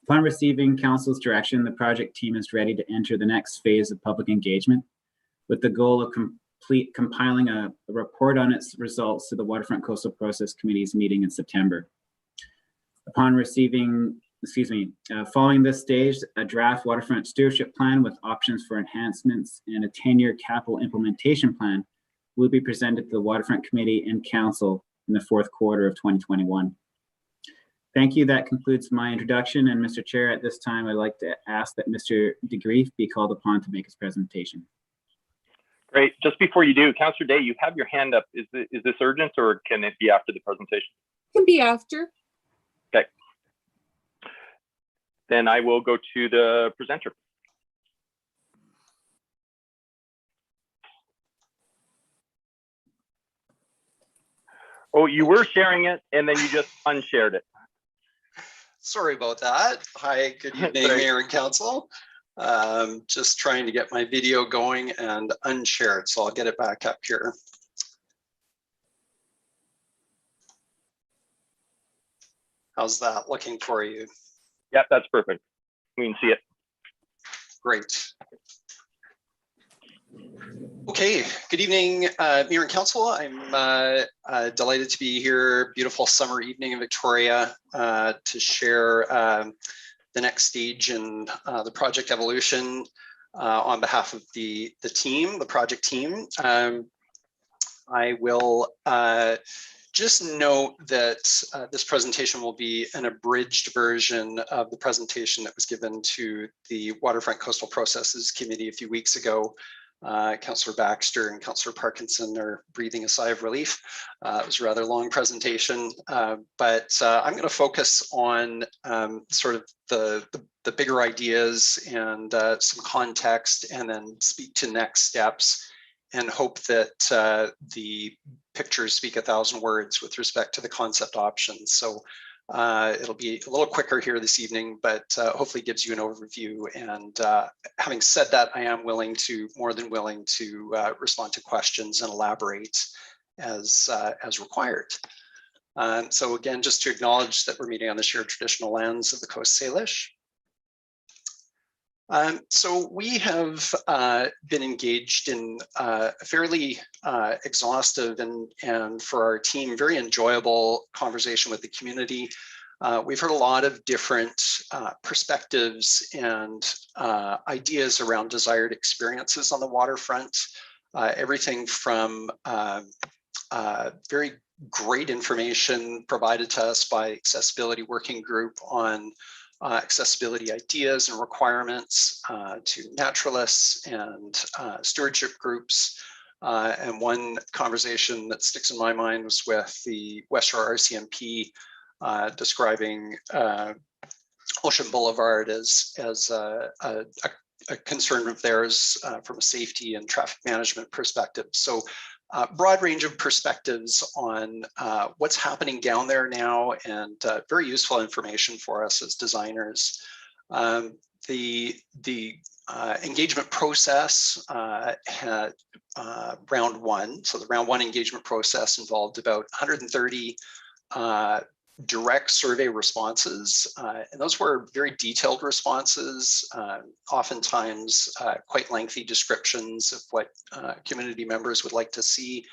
Upon receiving council's direction, the project team is ready to enter the next phase of public engagement with the goal of compiling a report on its results to the Waterfront Coastal Process Committee's meeting in September. Upon receiving, following this stage, a draft waterfront stewardship plan with options for enhancements and a 10-year capital implementation plan will be presented to the Waterfront Committee and Council in the fourth quarter of 2021. Thank you. That concludes my introduction. And Mr. Chair, at this time, I'd like to ask that Mr. DeGreef be called upon to make his presentation. Great. Just before you do, Councillor Day, you have your hand up. Is this urgent or can it be after the presentation? It can be after. Okay. Then I will go to the presenter. Oh, you were sharing it and then you just unshared it. Sorry about that. Hi, good evening, Mayor and Council. Just trying to get my video going and unshare it, so I'll get it back up here. How's that looking for you? Yep, that's perfect. We can see it. Great. Okay, good evening, Mayor and Council. I'm delighted to be here, beautiful summer evening in Victoria, to share the next stage in the project evolution on behalf of the team, the project team. I will just note that this presentation will be an abridged version of the presentation that was given to the Waterfront Coastal Processes Committee a few weeks ago. Councillor Baxter and Councillor Parkinson are breathing a sigh of relief. It was a rather long presentation, but I'm going to focus on sort of the bigger ideas and some context, and then speak to next steps, and hope that the pictures speak 1,000 words with respect to the concept options. So it'll be a little quicker here this evening, but hopefully gives you an overview. And having said that, I am more than willing to respond to questions and elaborate as required. So again, just to acknowledge that we're meeting on the shared traditional lands of the Coast Salish. So we have been engaged in a fairly exhaustive and for our team, very enjoyable conversation with the community. We've heard a lot of different perspectives and ideas around desired experiences on the waterfront. Everything from very great information provided to us by Accessibility Working Group on accessibility ideas and requirements, to naturalists and stewardship groups. And one conversation that sticks in my mind was with the West Shore RCMP describing Ocean Boulevard as a concern of theirs from a safety and traffic management perspective. So broad range of perspectives on what's happening down there now, and very useful information for us as designers. The engagement process had round one. So the round one engagement process involved about 130 direct survey responses, and those were very detailed responses, oftentimes quite lengthy descriptions of what community members would like to see.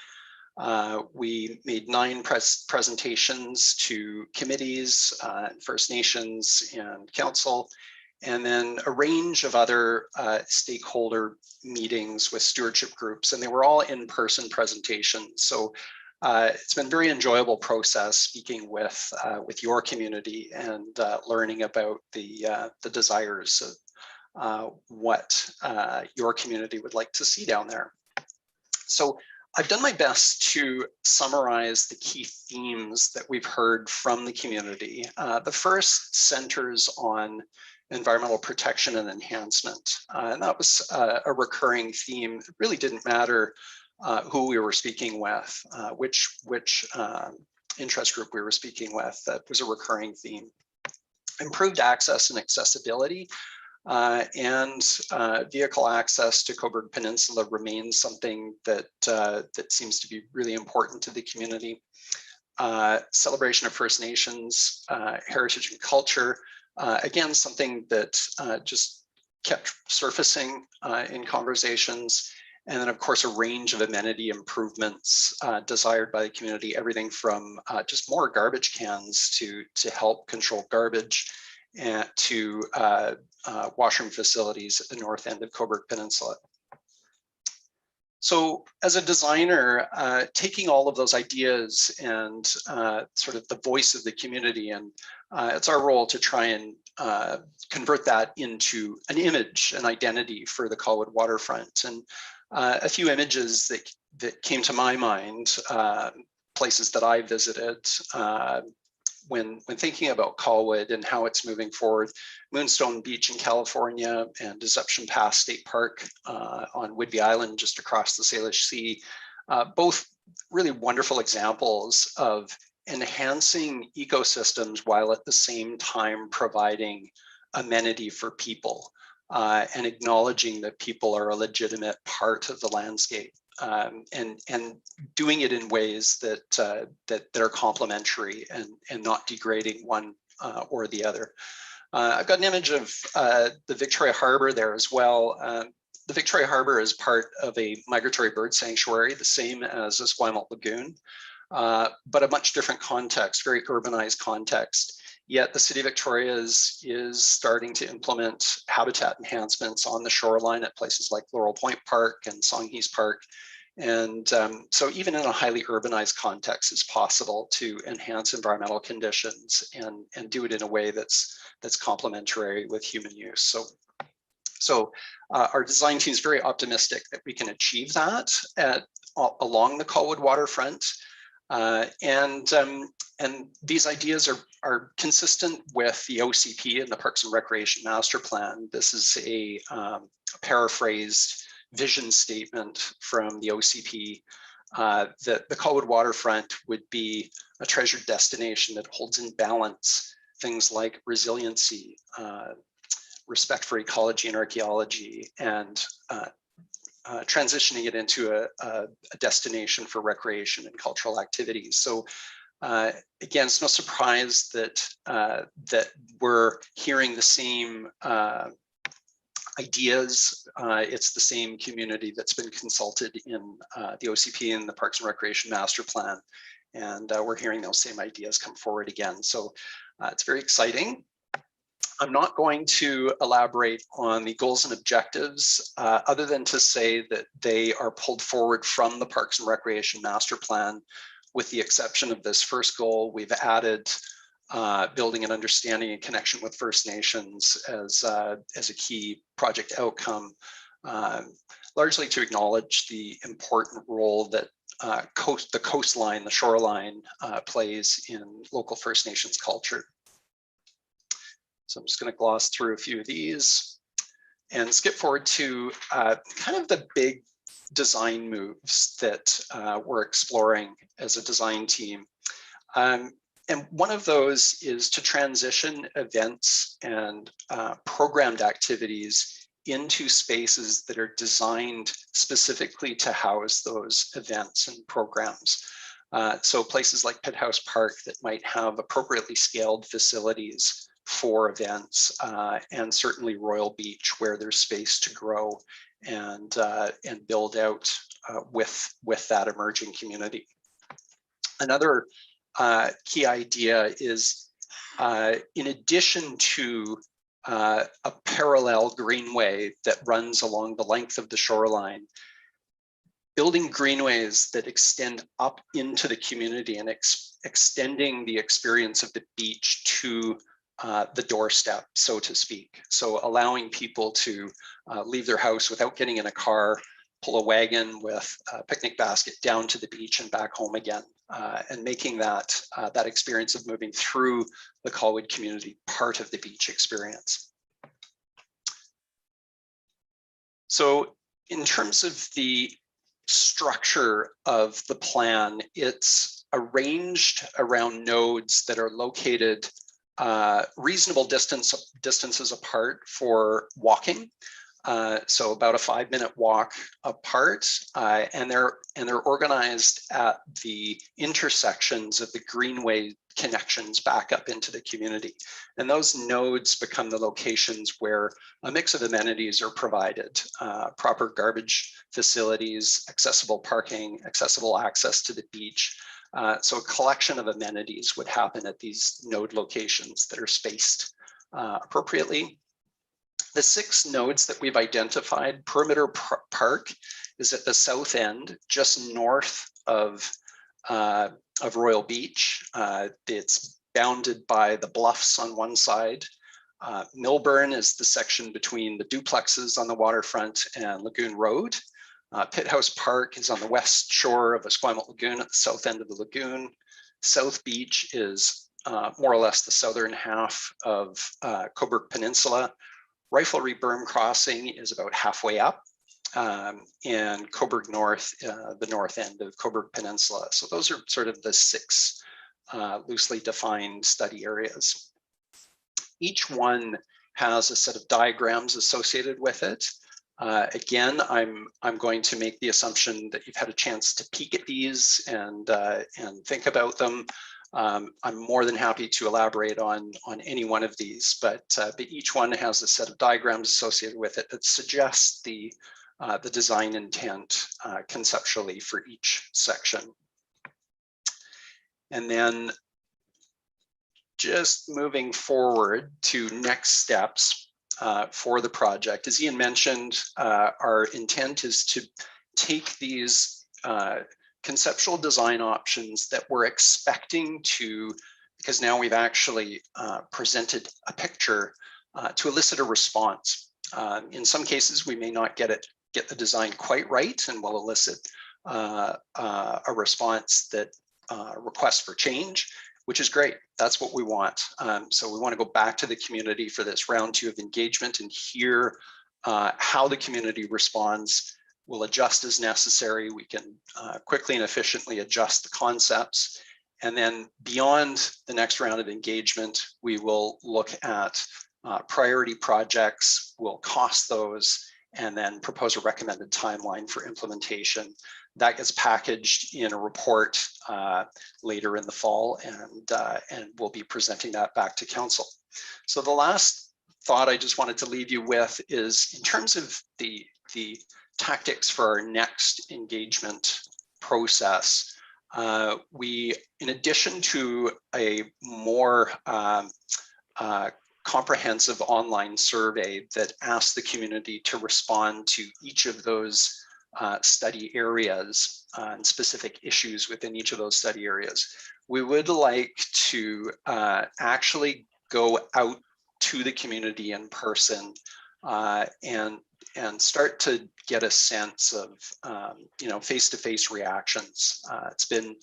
We made 9 presentations to committees, First Nations and Council, and then a range of other stakeholder meetings with stewardship groups, and they were all in-person presentations. So it's been a very enjoyable process speaking with your community and learning about the desires of what your community would like to see down there. So I've done my best to summarize the key themes that we've heard from the community. The first centers on environmental protection and enhancement, and that was a recurring theme. It really didn't matter who we were speaking with, which interest group we were speaking with. That was a recurring theme. Improved access and accessibility and vehicle access to Cobourg Peninsula remains something that that seems to be really important to the community. Celebration of First Nations heritage and culture, again, something that just kept surfacing in conversations. And then, of course, a range of amenity improvements desired by the community, everything from just more garbage cans to help control garbage, and to washroom facilities at the north end of Cobourg Peninsula. So as a designer, taking all of those ideas and sort of the voice of the community, and it's our role to try and convert that into an image, an identity for the Colwood waterfront. And a few images that came to my mind, places that I visited when thinking about Colwood and how it's moving forward. Moonstone Beach in California and Deception Pass State Park on Whidbey Island, just across the Salish Sea. Both really wonderful examples of enhancing ecosystems while at the same time providing amenity for people and acknowledging that people are a legitimate part of the landscape. And doing it in ways that that are complementary and not degrading one or the other. I've got an image of the Victoria Harbour there as well. The Victoria Harbour is part of a migratory bird sanctuary, the same as Esquimalt Lagoon, but a much different context, very urbanized context. Yet the City of Victoria is starting to implement habitat enhancements on the shoreline at places like Laurel Point Park and Songhees Park. And so even in a highly urbanized context, it's possible to enhance environmental conditions and do it in a way that's complementary with human use. So our design team is very optimistic that we can achieve that along the Colwood waterfront. And these ideas are consistent with the OCP and the Parks and Recreation Master Plan. This is a paraphrased vision statement from the OCP that the Colwood waterfront would be a treasured destination that holds in balance things like resiliency, respect for ecology and archaeology, and transitioning it into a destination for recreation and cultural activities. So again, it's no surprise that that we're hearing the same ideas. It's the same community that's been consulted in the OCP and the Parks and Recreation Master Plan. And we're hearing those same ideas come forward again. So it's very exciting. I'm not going to elaborate on the goals and objectives other than to say that they are pulled forward from the Parks and Recreation Master Plan. With the exception of this first goal, we've added building an understanding and connection with First Nations as a key project outcome, largely to acknowledge the important role that the coastline, the shoreline plays in local First Nations culture. So I'm just going to gloss through a few of these and skip forward to kind of the big design moves that we're exploring as a design team. And one of those is to transition events and programmed activities into spaces that are designed specifically to house those events and programs. So places like Pitthouse Park that might have appropriately scaled facilities for events, and certainly Royal Beach where there's space to grow and build out with that emerging community. Another key idea is, in addition to a parallel greenway that runs along the length of the shoreline, building greenways that extend up into the community and extending the experience of the beach to the doorstep, so to speak. So allowing people to leave their house without getting in a car, pull a wagon with a picnic basket down to the beach and back home again, and making that experience of moving through the Colwood community part of the beach experience. So in terms of the structure of the plan, it's arranged around nodes that are located reasonable distances apart for walking. So about a 5-minute walk apart, and they're organized at the intersections of the greenway connections back up into the community. And those nodes become the locations where a mix of amenities are provided, proper garbage facilities, accessible parking, accessible access to the beach. So a collection of amenities would happen at these node locations that are spaced appropriately. The 6 nodes that we've identified, Perimeter Park is at the south end, just north of Royal Beach. It's bounded by the bluffs on one side. Millburn is the section between the duplexes on the waterfront and Lagoon Road. Pitt House Park is on the west shore of Esquimalt Lagoon at the south end of the lagoon. South Beach is more or less the southern half of Cobourg Peninsula. Riflery Berm Crossing is about halfway up, and Cobourg North, the north end of Cobourg Peninsula. So those are sort of the 6 loosely defined study areas. Each one has a set of diagrams associated with it. Again, I'm going to make the assumption that you've had a chance to peek at these and think about them. I'm more than happy to elaborate on any one of these, but each one has a set of diagrams associated with it that suggests the design intent conceptually for each section. And then just moving forward to next steps for the project. As Ian mentioned, our intent is to take these conceptual design options that we're expecting to, because now we've actually presented a picture to elicit a response. In some cases, we may not get the design quite right, and we'll elicit a response that requests for change, which is great. That's what we want. So we want to go back to the community for this round 2 of engagement and hear how the community responds. We'll adjust as necessary. We can quickly and efficiently adjust the concepts. And then beyond the next round of engagement, we will look at priority projects, we'll cost those, and then propose a recommended timeline for implementation. That gets packaged in a report later in the fall, and we'll be presenting that back to council. So the last thought I just wanted to leave you with is, in terms of the tactics for our next engagement process, we, in addition to a more comprehensive online survey that asks the community to respond to each of those study areas and specific issues within each of those study areas, we would like to actually go out to the community in person and start to get a sense of face-to-face reactions. It's been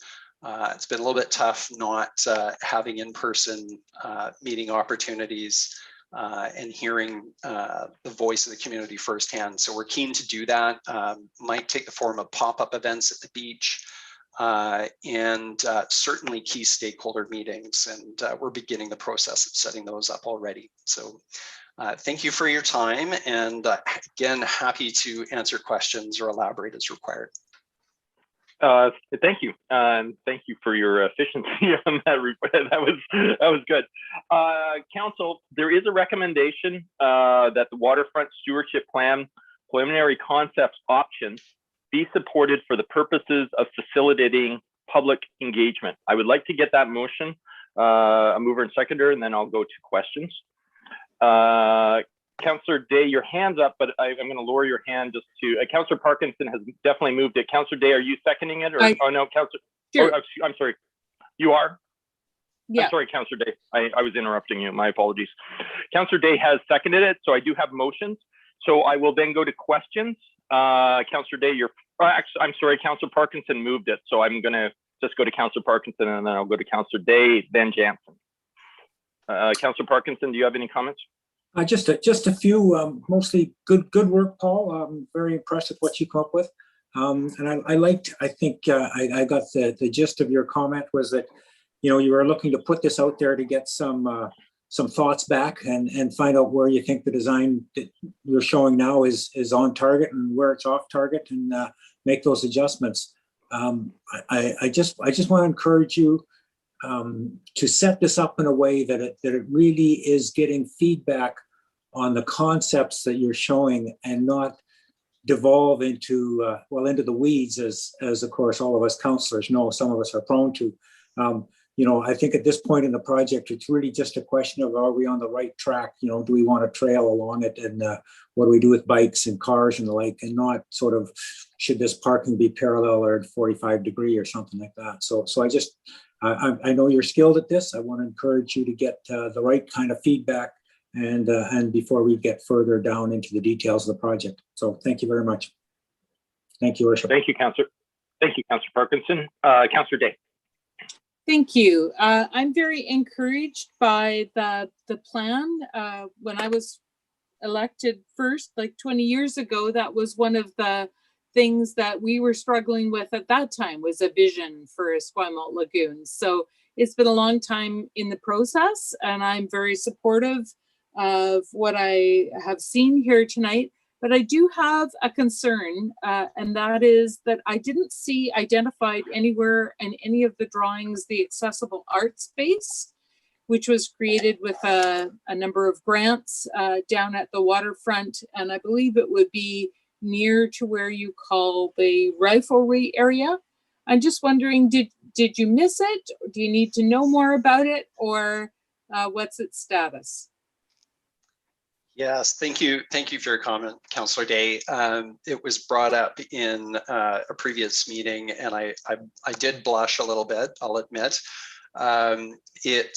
a little bit tough not having in-person meeting opportunities and hearing the voice of the community firsthand. So we're keen to do that. Might take the form of pop-up events at the beach and certainly key stakeholder meetings. And we're beginning the process of setting those up already. So thank you for your time. And again, happy to answer questions or elaborate as required. Thank you. Thank you for your efficiency on that. That was good. Council, there is a recommendation that the Waterfront Stewardship Plan preliminary concepts options be supported for the purposes of facilitating public engagement. I would like to get that motion, a mover and seconder, and then I'll go to questions. Councillor Day, your hand's up, but I'm going to lower your hand just to. Councillor Parkinson has definitely moved it. Councillor Day, are you seconding it? Or oh no, Councillor. Sure. Oh, I'm sorry. You are. Yeah. I'm sorry, Councillor Day. I was interrupting you. My apologies. Councillor Day has seconded it, so I do have motions. So I will then go to questions. Councillor Day, I'm sorry, Councillor Parkinson moved it, so I'm going to just go to Councillor Parkinson, and then I'll go to Councillor Day, then Jansen. Councillor Parkinson, do you have any comments? Just a few, mostly good work, Paul. I'm very impressed with what you come up with. And I think I got the gist of your comment was that you were looking to put this out there to get some thoughts back and find out where you think the design that you're showing now is on target and where it's off target, and make those adjustments. I just want to encourage you to set this up in a way that it really is getting feedback on the concepts that you're showing, and not devolve into into the weeds, as of course all of us councillors know some of us are prone to. I think at this point in the project, it's really just a question of, are we on the right track? Do we want to trail along it, and what do we do with bikes and cars and the like, and not sort of, should this parking be parallel or 45 degree or something like that. So I know you're skilled at this. I want to encourage you to get the right kind of feedback, and before we get further down into the details of the project. So thank you very much. Thank you, Worship. Thank you, Councillor. Thank you, Councillor Parkinson. Councillor Day. Thank you. I'm very encouraged by the plan. When I was elected first, like 20 years ago, that was one of the things that we were struggling with at that time, was a vision for Esquimalt Lagoon. So it's been a long time in the process, and I'm very supportive of what I have seen here tonight. But I do have a concern, and that is that I didn't see identified anywhere in any of the drawings the accessible art space, which was created with a number of grants down at the waterfront. And I believe it would be near to where you call the riflery area. I'm just wondering, did you miss it? Do you need to know more about it, or what's its status? Yes, thank you. Thank you for your comment, Councillor Day. It was brought up in a previous meeting, and I did blush a little bit, I'll admit. It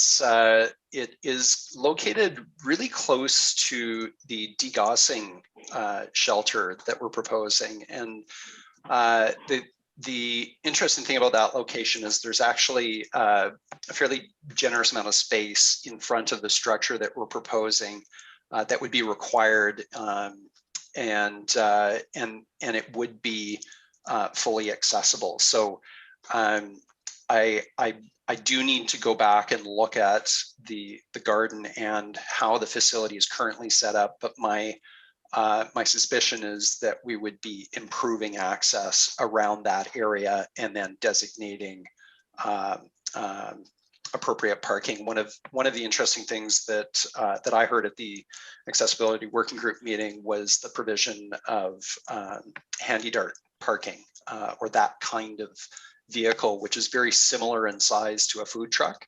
is located really close to the degaussing shelter that we're proposing. And the interesting thing about that location is there's actually a fairly generous amount of space in front of the structure that we're proposing that would be required, and it would be fully accessible. So I do need to go back and look at the garden and how the facility is currently set up, but my suspicion is that we would be improving access around that area and then designating appropriate parking. One of the interesting things that I heard at the accessibility working group meeting was the provision of handy dart parking, or that kind of vehicle, which is very similar in size to a food truck.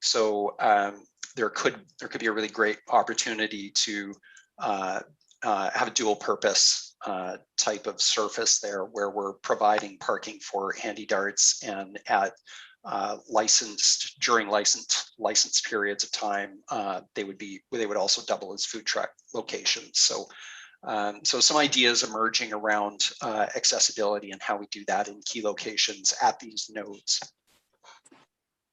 So there could be a really great opportunity to have a dual purpose type of surface there, where we're providing parking for handy darts, and at during licensed periods of time, they would also double as food truck locations. So some ideas emerging around accessibility and how we do that in key locations at these nodes.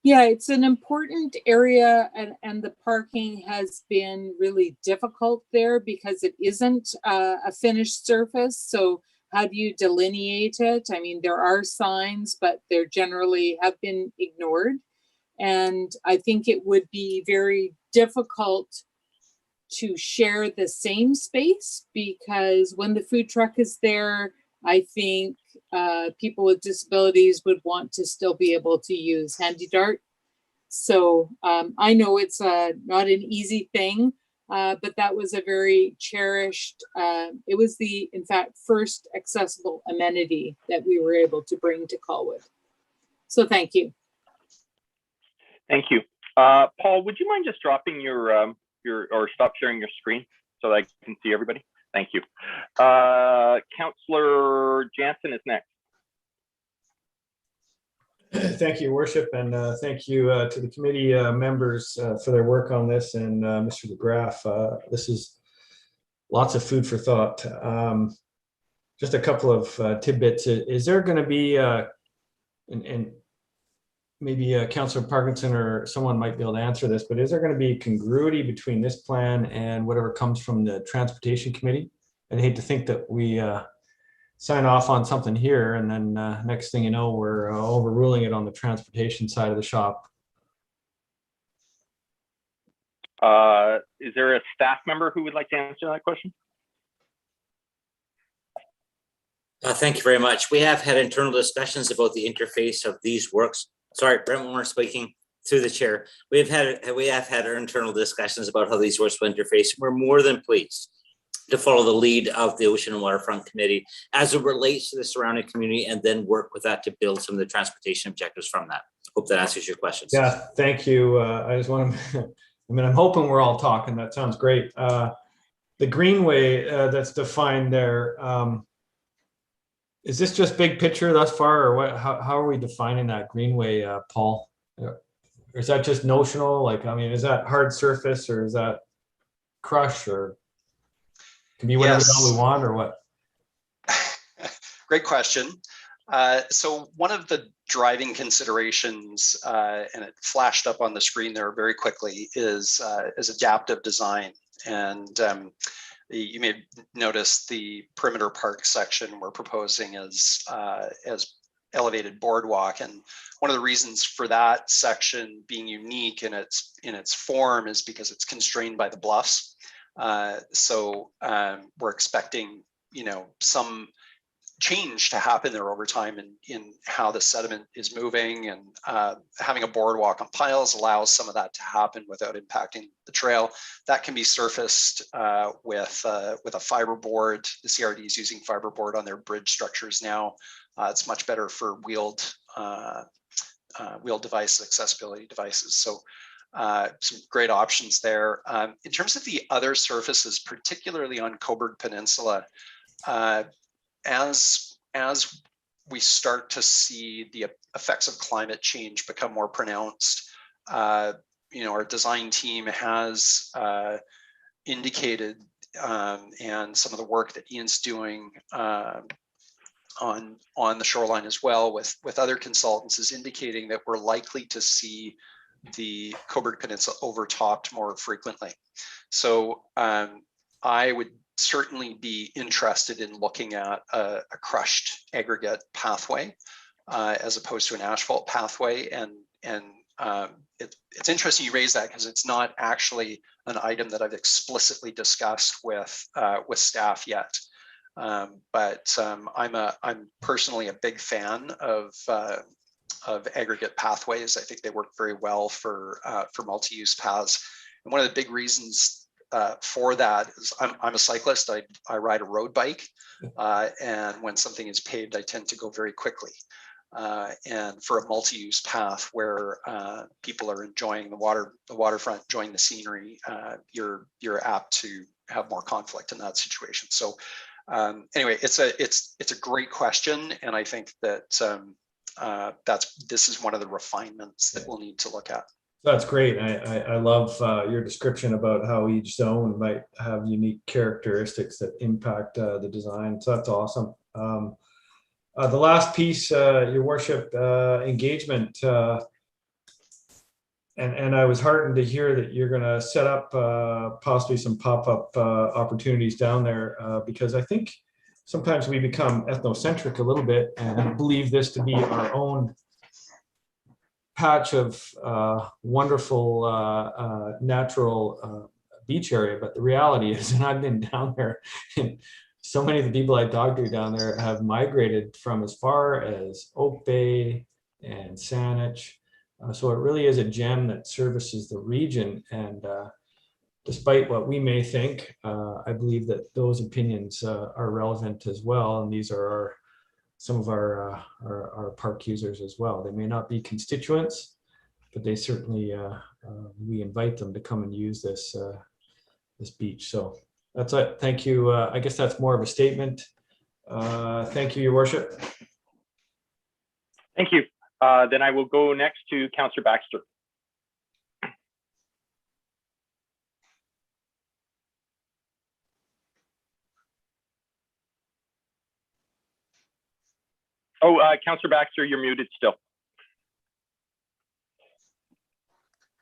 Yeah, it's an important area, and the parking has been really difficult there because it isn't a finished surface. So how do you delineate it? I mean, there are signs, but they generally have been ignored. And I think it would be very difficult to share the same space, because when the food truck is there, I think people with disabilities would want to still be able to use handy dart. So I know it's not an easy thing, but that was a very cherished, it was in fact, first accessible amenity that we were able to bring to Colwood. So thank you. Thank you. Paul, would you mind just dropping your or stop sharing your screen so that I can see everybody? Thank you. Councillor Jansen is next. Thank you, Worship, and thank you to the committee members for their work on this, and Mr. DeGraff. This is lots of food for thought. Just a couple of tidbits. Is there going to be, and maybe Councillor Parkinson or someone might be able to answer this, but is there going to be congruity between this plan and whatever comes from the Transportation Committee? I'd hate to think that we sign off on something here, and then next thing you know, we're overruling it on the transportation side of the shop. Is there a staff member who would like to answer that question? Thank you very much. We have had internal discussions about the interface of these works. Sorry, Brent Warner speaking through the chair. We have had our internal discussions about how these works will interface. We're more than pleased to follow the lead of the Ocean and Waterfront Committee as it relates to the surrounding community, and then work with that to build some of the transportation objectives from that. Hope that answers your questions. Yeah, thank you. I just want to, I'm hoping we're all talking. That sounds great. The greenway that's defined there, is this just big picture thus far, or what? How are we defining that greenway, Paul? Or is that just notional? Like, I mean, is that hard surface, or is that crush, or can be whatever the hell we want, or what? Great question. So one of the driving considerations, and it flashed up on the screen there very quickly, is adaptive design. And you may notice the perimeter park section we're proposing as elevated boardwalk. And one of the reasons for that section being unique in its form is because it's constrained by the bluffs. So we're expecting, some change to happen there over time in how the sediment is moving, and having a boardwalk on piles allows some of that to happen without impacting the trail. That can be surfaced with a fiberboard. The CRD is using fiberboard on their bridge structures now. It's much better for wheeled devices, accessibility devices. So some great options there. In terms of the other surfaces, particularly on Cobourg Peninsula, as we start to see the effects of climate change become more pronounced, our design team has indicated, and some of the work that Ian's doing on the shoreline as well with other consultants is indicating that we're likely to see the Cobourg Peninsula overtopped more frequently. So I would certainly be interested in looking at a crushed aggregate pathway as opposed to an asphalt pathway. And it's interesting you raise that, because it's not actually an item that I've explicitly discussed with staff yet. But I'm personally a big fan of aggregate pathways. I think they work very well for multi-use paths. And one of the big reasons for that is I'm a cyclist. I ride a road bike, and when something is paved, I tend to go very quickly. And for a multi-use path where people are enjoying the waterfront, enjoying the scenery, you're apt to have more conflict in that situation. So anyway, it's a great question, and I think that this is one of the refinements that we'll need to look at. That's great. I love your description about how each zone might have unique characteristics that impact the design. So that's awesome. The last piece, Your Worship, engagement. And I was heartened to hear that you're going to set up possibly some pop-up opportunities down there, because I think sometimes we become ethnocentric a little bit and believe this to be our own patch of wonderful natural beach area. But the reality is, and I've been down there, and so many of the people I talked to down there have migrated from as far as Oak Bay and Saanich. So it really is a gem that services the region. And despite what we may think, I believe that those opinions are relevant as well. And these are some of our park users as well. They may not be constituents, but they certainly, we invite them to come and use this beach. So that's it. Thank you. I guess that's more of a statement. Thank you, Your Worship. Thank you. Then I will go next to Councillor Baxter. Oh, Councillor Baxter, you're muted still.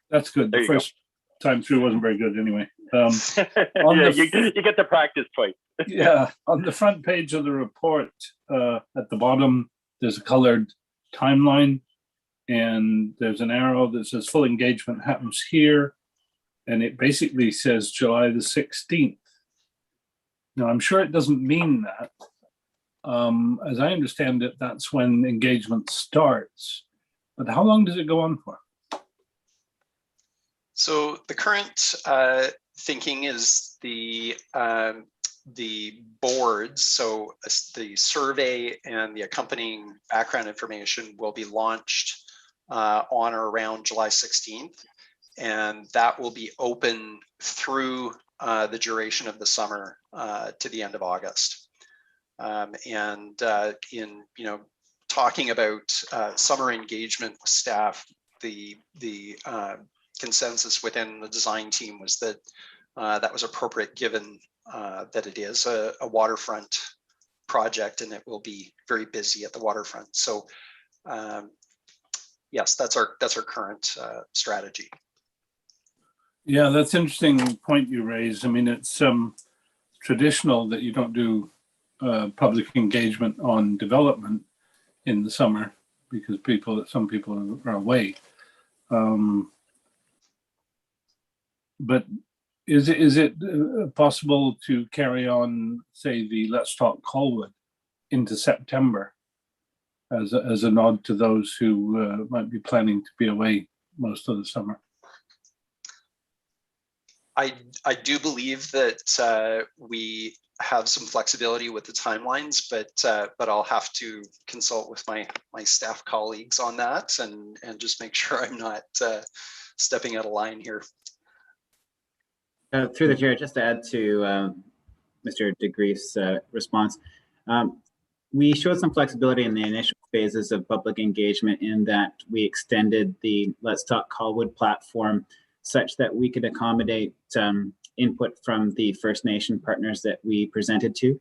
That's good. The first time through wasn't very good anyway. Yeah, you get to practice twice. Yeah, on the front page of the report, at the bottom, there's a colored timeline, and there's an arrow that says full engagement happens here. and it basically says July the 16th. Now, I'm sure it doesn't mean that. As I understand it, that's when engagement starts. But how long does it go on for? So the current thinking is the boards, so the survey and the accompanying background information will be launched on or around July 16th. And that will be open through the duration of the summer to the end of August. In talking about summer engagement with staff, the consensus within the design team was that that was appropriate, given that it is a waterfront project and it will be very busy at the waterfront. So yes, that's our current strategy. Yeah, that's an interesting point you raised. I mean, it's traditional that you don't do public engagement on development in the summer because some people are away. But is it possible to carry on, say, the Let's Talk Colwood into September as a nod to those who might be planning to be away most of the summer? I do believe that we have some flexibility with the timelines, but I'll have to consult with my staff colleagues on that and just make sure I'm not stepping out of line here. Through the chair, just to add to Mr. DeGrief's response, we showed some flexibility in the initial phases of public engagement in that we extended the Let's Talk Colwood platform such that we could accommodate input from the First Nation partners that we presented to.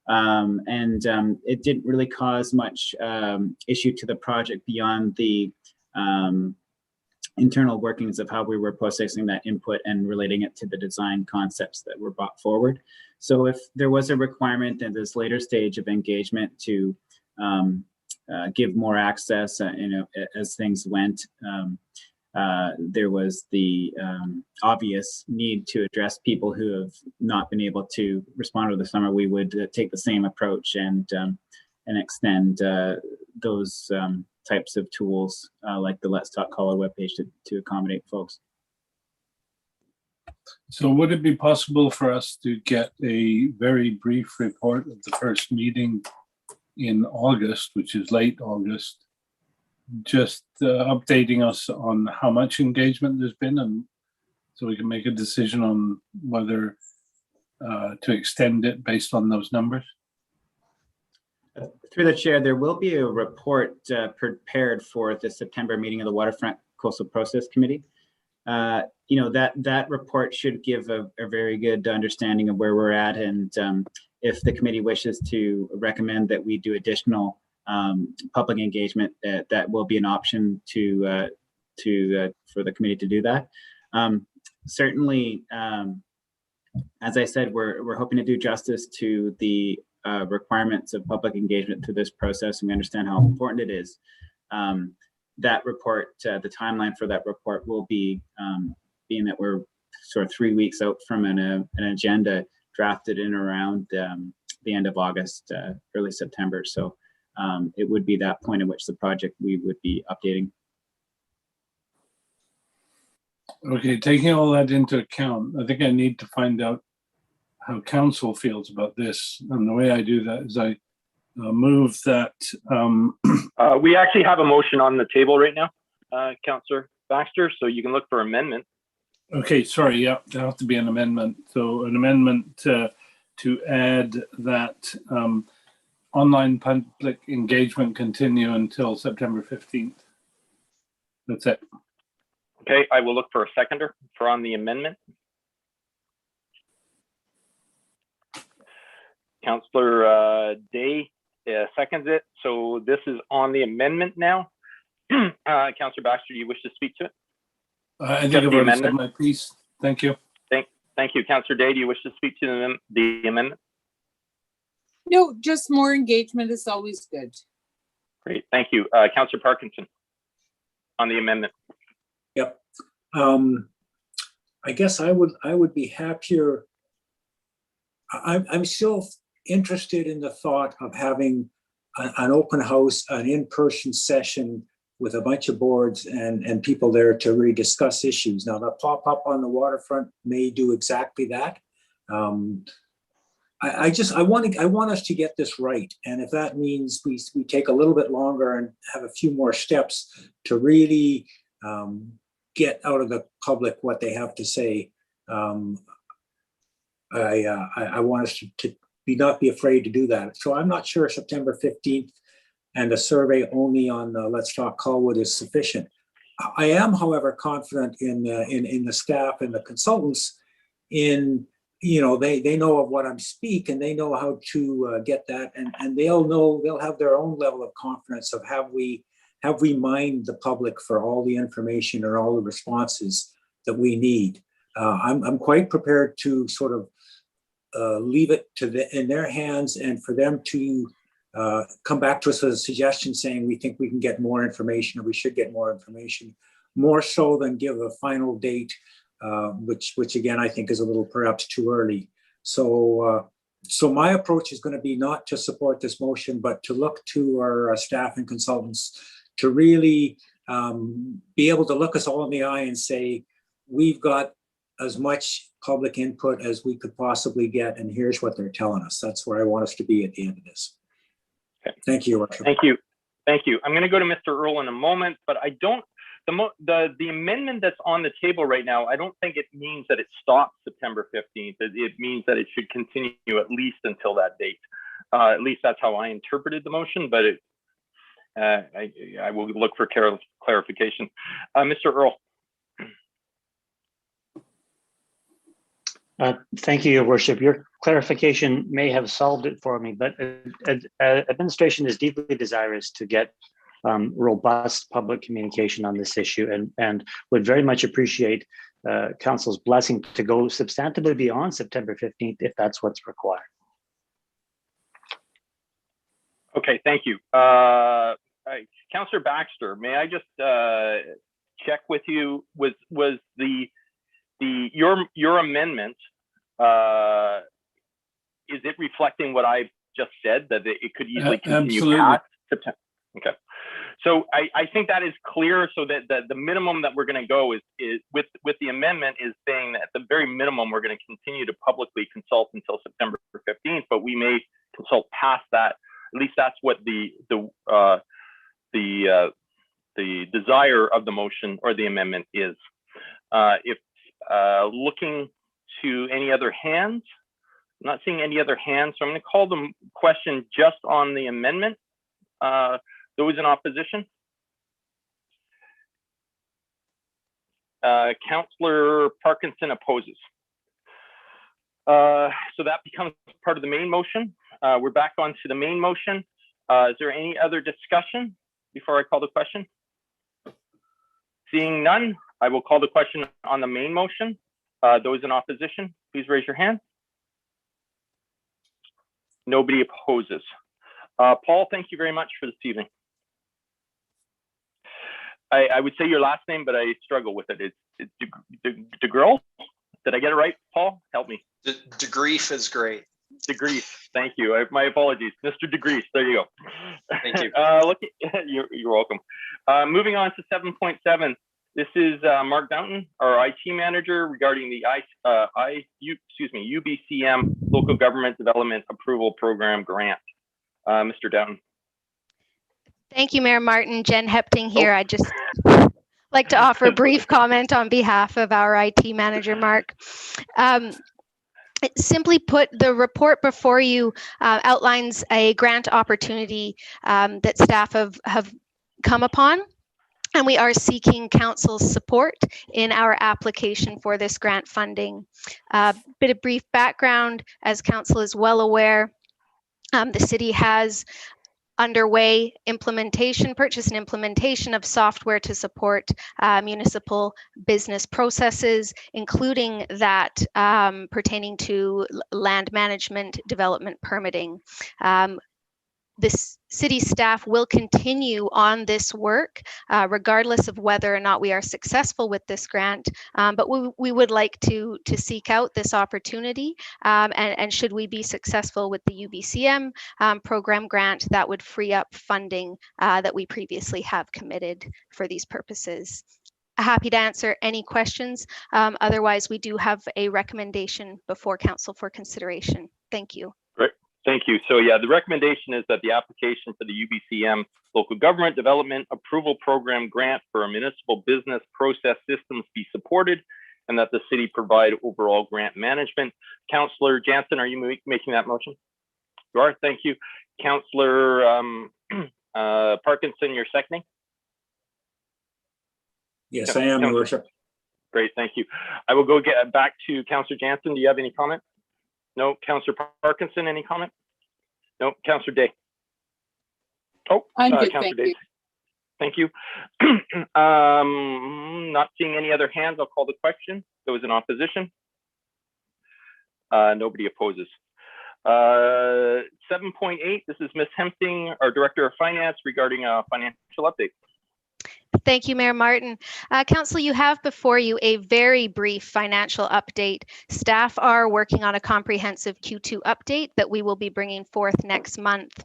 It didn't really cause much issue to the project beyond the internal workings of how we were processing that input and relating it to the design concepts that were brought forward. So if there was a requirement in this later stage of engagement to give more access, as things went, there was the obvious need to address people who have not been able to respond over the summer. We would take the same approach and extend those types of tools like the Let's Talk Colwood webpage to accommodate folks. So would it be possible for us to get a very brief report of the first meeting in August, which is late August, just updating us on how much engagement there's been, and so we can make a decision on whether to extend it based on those numbers? Through the chair, there will be a report prepared for the September meeting of the Waterfront Coastal Process Committee. That report should give a very good understanding of where we're at, and if the committee wishes to recommend that we do additional public engagement, that will be an option for the committee to do that. Certainly, as I said, we're hoping to do justice to the requirements of public engagement through this process, and we understand how important it is. That report, the timeline for that report will be, being that we're sort of 3 weeks out from an agenda drafted in around the end of August, early September. So it would be that point at which the project we would be updating. Okay, taking all that into account, I think I need to find out how council feels about this. And the way I do that is I move that. We actually have a motion on the table right now, Councillor Baxter, so you can look for amendment. Okay, sorry, yeah, there has to be an amendment. So an amendment to add that online public engagement continue until September 15th. That's it. Okay, I will look for a seconder for on the amendment. Councillor Day seconds it. So this is on the amendment now. Councillor Baxter, do you wish to speak to it? I think I've already said my piece. Thank you. Thank you. Councillor Day, do you wish to speak to the amendment? No, just more engagement is always good. Great, thank you. Councillor Parkinson on the amendment. Yep. I guess I would be happier. I'm still interested in the thought of having an open house, an in-person session with a bunch of boards and people there to really discuss issues. Now, the pop-up on the waterfront may do exactly that. I want us to get this right. And if that means we take a little bit longer and have a few more steps to really get out of the public what they have to say, I want us to not be afraid to do that. So I'm not sure September 15th and a survey only on Let's Talk Colwood is sufficient. I am, however, confident in the staff and the consultants in, you know, they know of what I'm speak and they know how to get that, and they'll have their own level of confidence of have we mined the public for all the information or all the responses that we need. I'm quite prepared to sort of leave it in their hands and for them to come back to us with a suggestion saying we think we can get more information or we should get more information, more so than give a final date, which again I think is a little perhaps too early. So my approach is going to be not to support this motion, but to look to our staff and consultants to really be able to look us all in the eye and say, we've got as much public input as we could possibly get, and here's what they're telling us. That's where I want us to be at the end of this. Okay. Thank you, Your Worship. Thank you. Thank you. I'm going to go to Mr. Earl in a moment, but I don't, the amendment that's on the table right now, I don't think it means that it stops September 15th. It means that it should continue at least until that date. At least that's how I interpreted the motion, but I will look for clarification. Mr. Earl. Thank you, Your Worship. Your clarification may have solved it for me, but administration is deeply desirous to get robust public communication on this issue and would very much appreciate Council's blessing to go substantively beyond September 15th if that's what's required. Okay, thank you. Councillor Baxter, may I just check with you, was your amendment, is it reflecting what I just said, that it could easily continue past September? Okay, so I think that is clear. So that the minimum that we're going to go is with the amendment is saying that at the very minimum we're going to continue to publicly consult until September 15th, but we may consult past that. At least that's what the desire of the motion or the amendment is. If looking to any other hands, I'm not seeing any other hands, so I'm going to call the question just on the amendment. Those in opposition? Councillor Parkinson opposes. So that becomes part of the main motion. We're back onto the main motion. Is there any other discussion before I call the question? Seeing none, I will call the question on the main motion. Those in opposition, please raise your hand. Nobody opposes. Paul, thank you very much for this evening. I would say your last name, but I struggle with it. It's DeGrief. Did I get it right, Paul? Help me. DeGrief is great. DeGrief, thank you. My apologies, Mr. DeGrief. There you go. Thank you. You're welcome. Moving on to 7.7. This is Mark Downton, our IT manager, regarding the UBCM Local Government Development Approval Program grant. Mr. Downton. Thank you, Mayor Martin. Jen Hepting here. I'd just like to offer a brief comment on behalf of our IT manager, Mark. Simply put, the report before you outlines a grant opportunity that staff have come upon, and we are seeking council's support in our application for this grant funding. Bit of brief background, as council is well aware, the city has underway purchase and implementation of software to support municipal business processes, including that pertaining to land management, development, permitting. This city staff will continue on this work regardless of whether or not we are successful with this grant. But we would like to seek out this opportunity, and should we be successful with the UBCM program grant, that would free up funding that we previously have committed for these purposes. Happy to answer any questions. Otherwise, we do have a recommendation before council for consideration. Thank you. Great, thank you. So yeah, the recommendation is that the application for the UBCM Local Government Development Approval Program grant for a municipal business process systems be supported, and that the city provide overall grant management. Councillor Jansen, are you making that motion? You are, thank you. Councillor Parkinson, you're seconding? Yes, I am, Your Worship. Great, thank you. I will go get back to Councillor Jansen. Do you have any comment? No. Councillor Parkinson, any comment? No. Councillor Day. Oh, Councillor Day. Thank you. Not seeing any other hands, I'll call the question. Those in opposition? Nobody opposes. 7.8, this is Ms. Hempting, our Director of Finance, regarding a financial update. Thank you, Mayor Martin. Council, you have before you a very brief financial update. Staff are working on a comprehensive Q2 update that we will be bringing forth next month.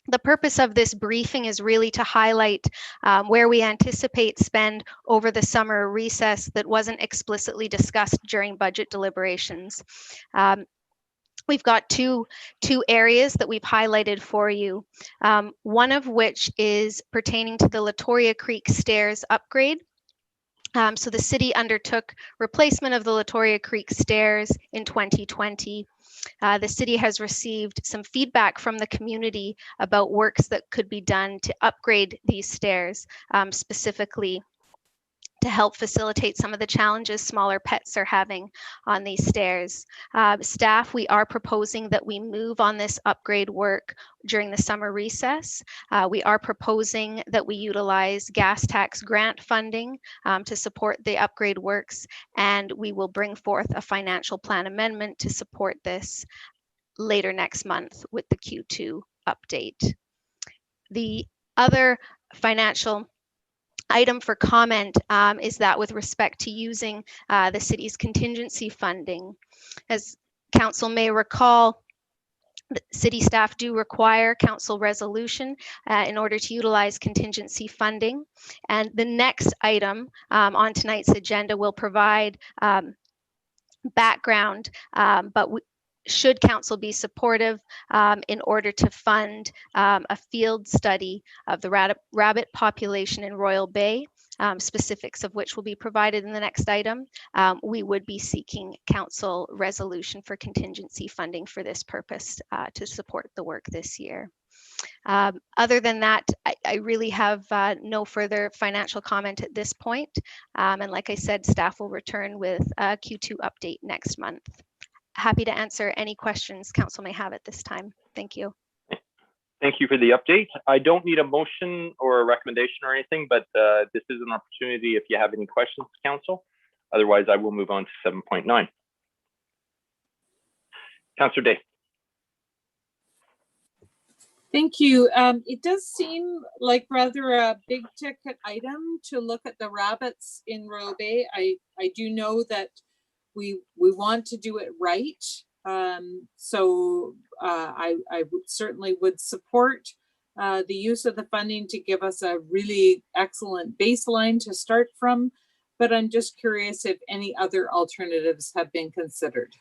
The purpose of this briefing is really to highlight where we anticipate spend over the summer recess that wasn't explicitly discussed during budget deliberations. We've got two areas that we've highlighted for you. One of which is pertaining to the Latoria Creek Stairs upgrade. So the city undertook replacement of the Latoria Creek Stairs in 2020. The city has received some feedback from the community about works that could be done to upgrade these stairs, specifically to help facilitate some of the challenges smaller pets are having on these stairs. Staff, we are proposing that we move on this upgrade work during the summer recess. We are proposing that we utilize gas tax grant funding to support the upgrade works, and we will bring forth a financial plan amendment to support this later next month with the Q2 update. The other financial item for comment is that with respect to using the city's contingency funding. As council may recall, city staff do require council resolution in order to utilize contingency funding. And the next item on tonight's agenda will provide background, but should council be supportive in order to fund a field study of the rabbit population in Royal Bay, specifics of which will be provided in the next item, we would be seeking council resolution for contingency funding for this purpose to support the work this year. Other than that, I really have no further financial comment at this point. And like I said, staff will return with a Q2 update next month. Happy to answer any questions council may have at this time. Thank you. Thank you for the update. I don't need a motion or a recommendation or anything, but this is an opportunity if you have any questions, council. Otherwise, I will move on to 7.9. Councillor Day. Thank you. It does seem like rather a big ticket item to look at the rabbits in Royal Bay. I do know that we want to do it right. So I certainly would support the use of the funding to give us a really excellent baseline to start from. But I'm just curious if any other alternatives have been considered.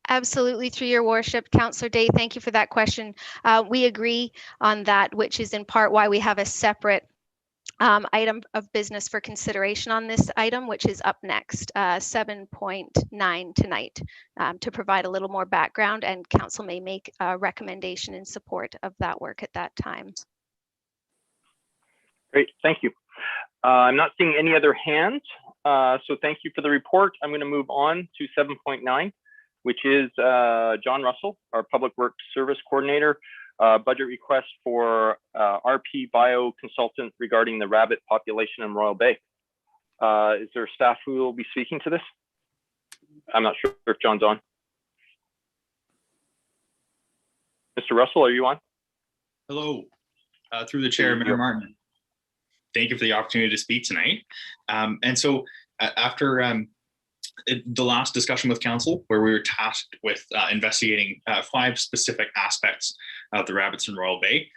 Absolutely, through your worship, Councillor Day, thank you for that question. We agree on that, which is in part why we have a separate item of business for consideration on this item, which is up next, 7.9 tonight, to provide a little more background, and council may make a recommendation in support of that work at that time. Great, thank you. I'm not seeing any other hands, so thank you for the report. I'm going to move on to 7.9, which is John Russell, our Public Works Service Coordinator, budget request for RP Bio Consultant regarding the rabbit population in Royal Bay. Is there staff who will be speaking to this? I'm not sure if John's on. Mr. Russell, are you on? Hello, through the chair, Mayor Martin. Thank you for the opportunity to speak tonight. And so after the last discussion with council, where we were tasked with investigating 5 specific aspects of the rabbits in Royal Bay,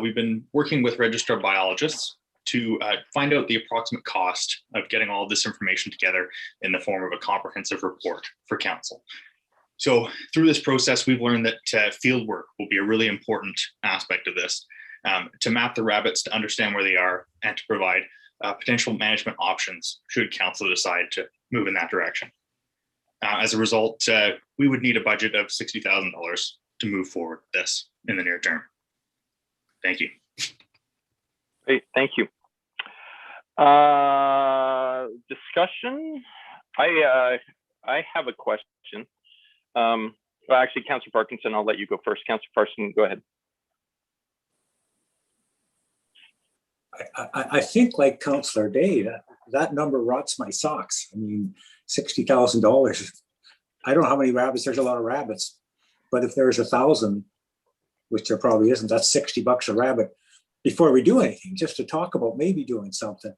we've been working with registered biologists to find out the approximate cost of getting all of this information together in the form of a comprehensive report for council. So through this process, we've learned that field work will be a really important aspect of this, to map the rabbits, to understand where they are, and to provide potential management options should council decide to move in that direction. As a result, we would need a budget of $60,000 to move forward with this in the near term. Thank you. Great, thank you. Discussion. I have a question. Well, actually, Councillor Parkinson, I'll let you go first. Councillor Parkinson, go ahead. I think, like Councillor Day, that number rots my socks. I mean, $60,000. I don't know how many rabbits. There's a lot of rabbits, but if there's 1,000, which there probably isn't, that's $60 a rabbit. Before we do anything, just to talk about maybe doing something.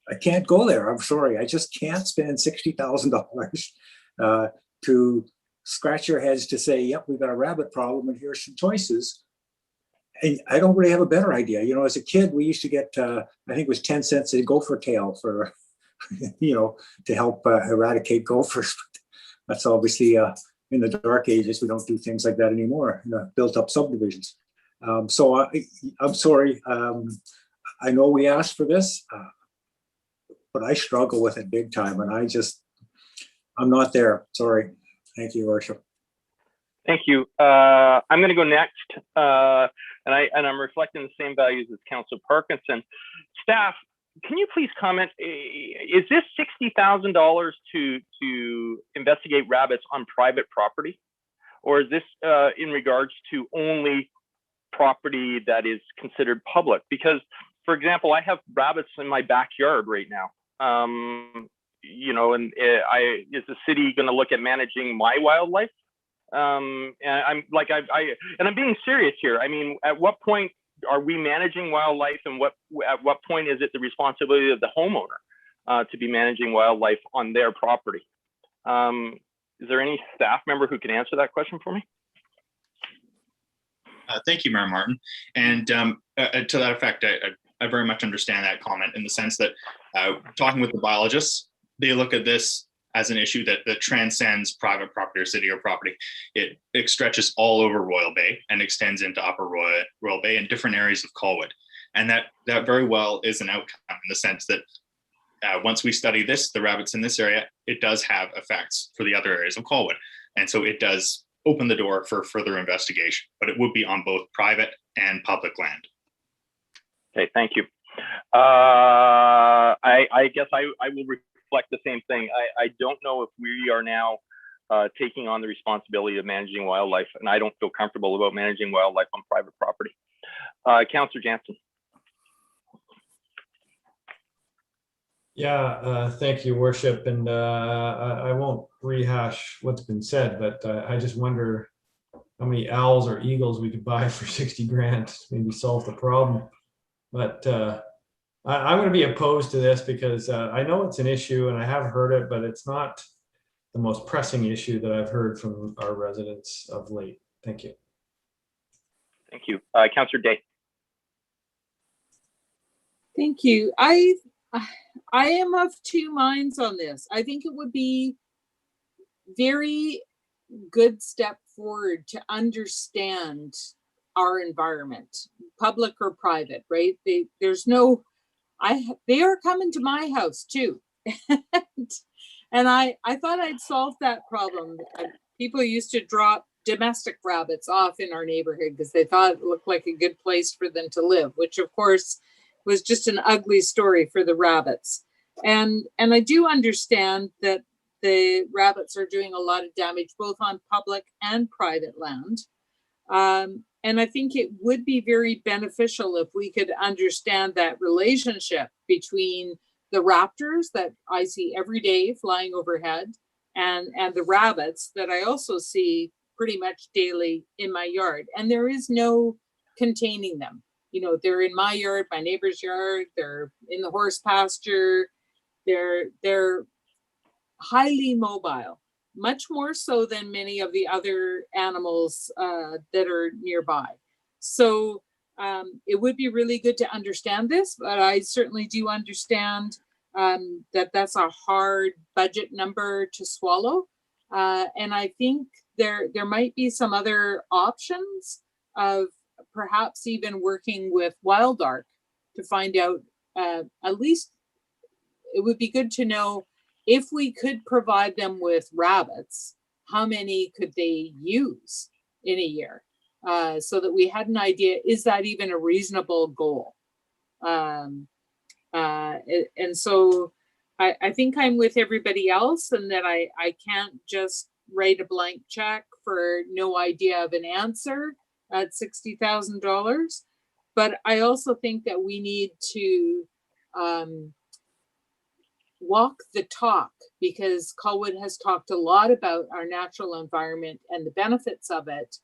I can't go there. I'm sorry. I just can't spend $60,000 to scratch your heads to say, yep, we've got a rabbit problem and here's some choices. And I don't really have a better idea. You know, as a kid, we used to get, I think it was 10 cents a gopher tail for, to help eradicate gophers. That's obviously in the dark ages. We don't do things like that anymore, built up subdivisions. So I'm sorry. I know we asked for this, but I struggle with it big time, and I'm not there. Sorry. Thank you, Your Worship. Thank you. I'm going to go next, and I'm reflecting the same values as Councillor Parkinson. Staff, can you please comment? Is this $60,000 to investigate rabbits on private property, or is this in regards to only property that is considered public? Because, for example, I have rabbits in my backyard right now. And is the city going to look at managing my wildlife? And I'm being serious here. I mean, at what point are we managing wildlife, and at what point is it the responsibility of the homeowner to be managing wildlife on their property? Is there any staff member who can answer that question for me? Thank you, Mayor Martin. And to that effect, I very much understand that comment in the sense that talking with the biologists, they look at this as an issue that transcends private property or city or property. It stretches all over Royal Bay and extends into Upper Royal Bay and different areas of Colwood. And that very well is an outcome in the sense that once we study this, the rabbits in this area, it does have effects for the other areas of Colwood. And so it does open the door for further investigation, but it would be on both private and public land. Okay, thank you. I guess I will reflect the same thing. I don't know if we are now taking on the responsibility of managing wildlife, and I don't feel comfortable about managing wildlife on private property. Councillor Jansen. Yeah, thank you, Worship. And I won't rehash what's been said, but I just wonder how many owls or eagles we could buy for 60 grand to maybe solve the problem. But I'm going to be opposed to this because I know it's an issue and I have heard it, but it's not the most pressing issue that I've heard from our residents of late. Thank you. Thank you. Councillor Day. Thank you. I am of two minds on this. I think it would be very good step forward to understand our environment, public or private, right? They are coming to my house too. And I thought I'd solved that problem. People used to drop domestic rabbits off in our neighborhood because they thought it looked like a good place for them to live, which of course was just an ugly story for the rabbits. And I do understand that the rabbits are doing a lot of damage both on public and private land. And I think it would be very beneficial if we could understand that relationship between the raptors that I see every day flying overhead and the rabbits that I also see pretty much daily in my yard. And there is no containing them. You know, they're in my yard, my neighbor's yard, they're in the horse pasture. They're highly mobile, much more so than many of the other animals that are nearby. So it would be really good to understand this, but I certainly do understand that that's a hard budget number to swallow. And I think there might be some other options of perhaps even working with Wild Ark to find out, at least it would be good to know if we could provide them with rabbits, how many could they use in a year? So that we had an idea, is that even a reasonable goal? And so I think I'm with everybody else, and that I can't just write a blank check for no idea of an answer at $60,000. But I also think that we need to walk the talk, because Colwood has talked a lot about our natural environment and the benefits of it,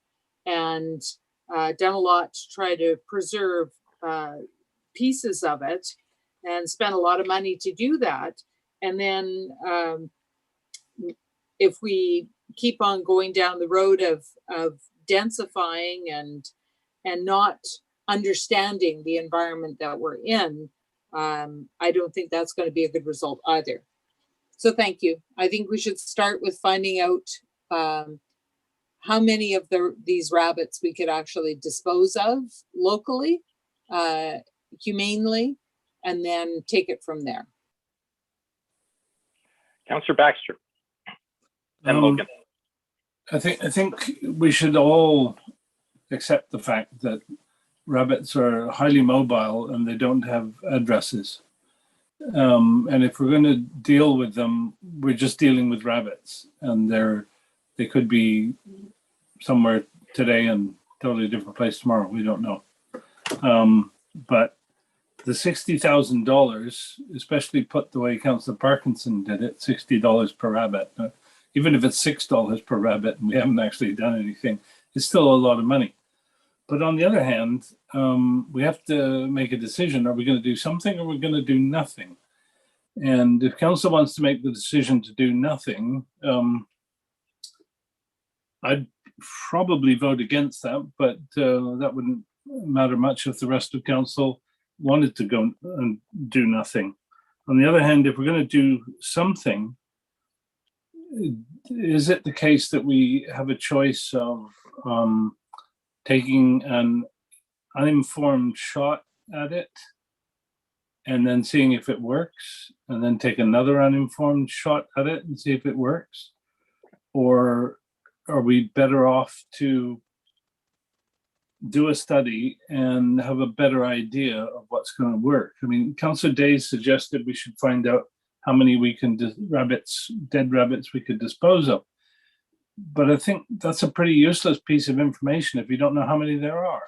and done a lot to try to preserve pieces of it, and spent a lot of money to do that. And then if we keep on going down the road of densifying and not understanding the environment that we're in, I don't think that's going to be a good result either. So thank you. I think we should start with finding out how many of these rabbits we could actually dispose of locally, humanely, and then take it from there. Councillor Baxter and Logan. I think we should all accept the fact that rabbits are highly mobile and they don't have addresses. And if we're going to deal with them, we're just dealing with rabbits, and they could be somewhere today and totally different place tomorrow. We don't know. But the $60,000, especially put the way Councillor Parkinson did it, $60 per rabbit. Even if it's $6 per rabbit and we haven't actually done anything, it's still a lot of money. But on the other hand, we have to make a decision. Are we going to do something, or are we going to do nothing? And if council wants to make the decision to do nothing, I'd probably vote against that, but that wouldn't matter much if the rest of council wanted to go and do nothing. On the other hand, if we're going to do something, is it the case that we have a choice of taking an uninformed shot at it and then seeing if it works, and then take another uninformed shot at it and see if it works? Or are we better off to do a study and have a better idea of what's going to work? I mean, Councillor Days suggested we should find out how many dead rabbits we could dispose of. But I think that's a pretty useless piece of information if you don't know how many there are.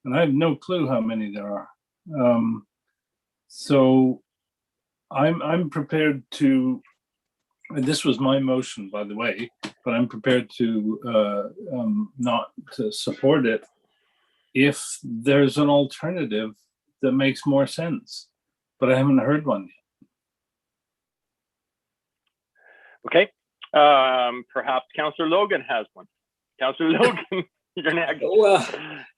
And I have no clue how many there are. So I'm prepared to, and this was my motion, by the way, but I'm prepared to not to support it if there's an alternative that makes more sense. But I haven't heard one yet. Okay. Perhaps Councillor Logan has one. Councillor Logan, you're next. Well,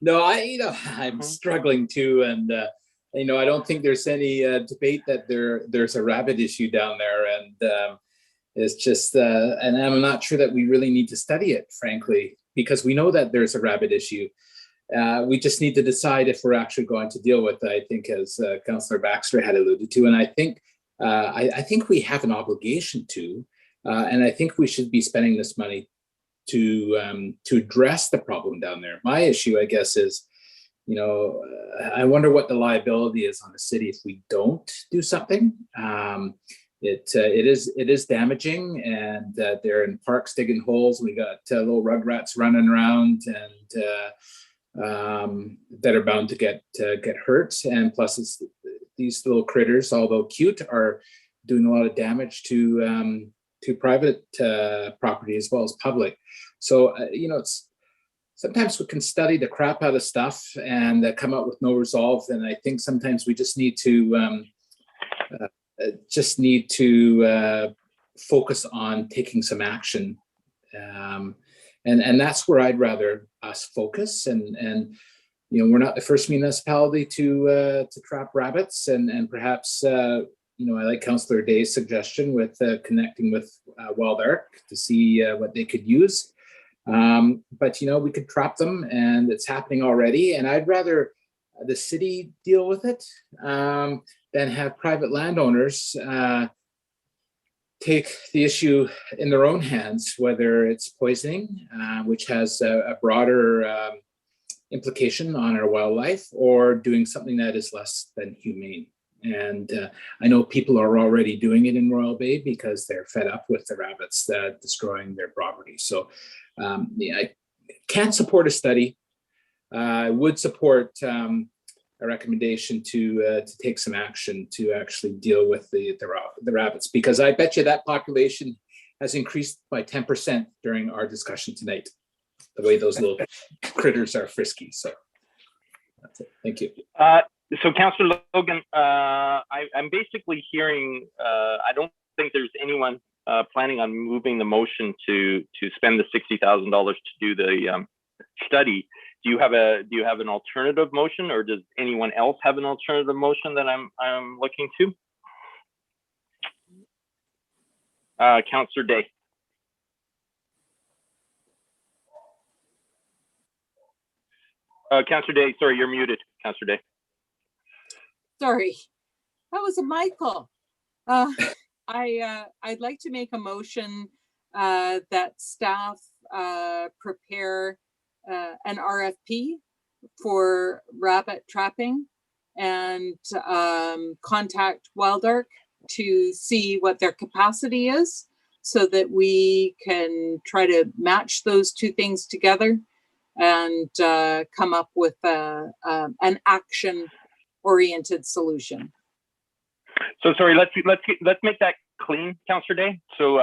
no, I'm struggling too, and I don't think there's any debate that there's a rabbit issue down there, and it's just, and I'm not sure that we really need to study it, frankly, because we know that there's a rabbit issue. We just need to decide if we're actually going to deal with it, I think, as Councillor Baxter had alluded to, and I think we have an obligation to. And I think we should be spending this money to address the problem down there. My issue, I guess, is, I wonder what the liability is on the city if we don't do something. It is damaging, and they're in parks digging holes. We got little rugrats running around, and that are bound to get hurt. And plus, these little critters, although cute, are doing a lot of damage to private property as well as public. So, it's sometimes we can study the crap out of stuff and come up with no resolve. And I think sometimes we just need to focus on taking some action. And that's where I'd rather us focus. And we're not the first municipality to trap rabbits, and perhaps I like Councillor Day's suggestion with connecting with Wild Ark to see what they could use. But we could trap them, and it's happening already. And I'd rather the city deal with it than have private landowners take the issue in their own hands, whether it's poisoning, which has a broader implication on our wildlife, or doing something that is less than humane. And I know people are already doing it in Royal Bay because they're fed up with the rabbits destroying their property. So I can't support a study. I would support a recommendation to take some action to actually deal with the rabbits, because I bet you that population has increased by 10% during our discussion tonight, the way those little critters are frisky. So that's it. Thank you. So Councillor Logan, I'm basically hearing, I don't think there's anyone planning on moving the motion to spend the $60,000 to do the study. Do you have an alternative motion, or does anyone else have an alternative motion that I'm looking to? Councillor Day. Councillor Day, sorry, you're muted, Councillor Day. Sorry, that was a Michael. I'd like to make a motion that staff prepare an RFP for rabbit trapping and contact Wild Ark to see what their capacity is, so that we can try to match those two things together and come up with an action-oriented solution. So sorry, let's make that clean, Councillor Day. So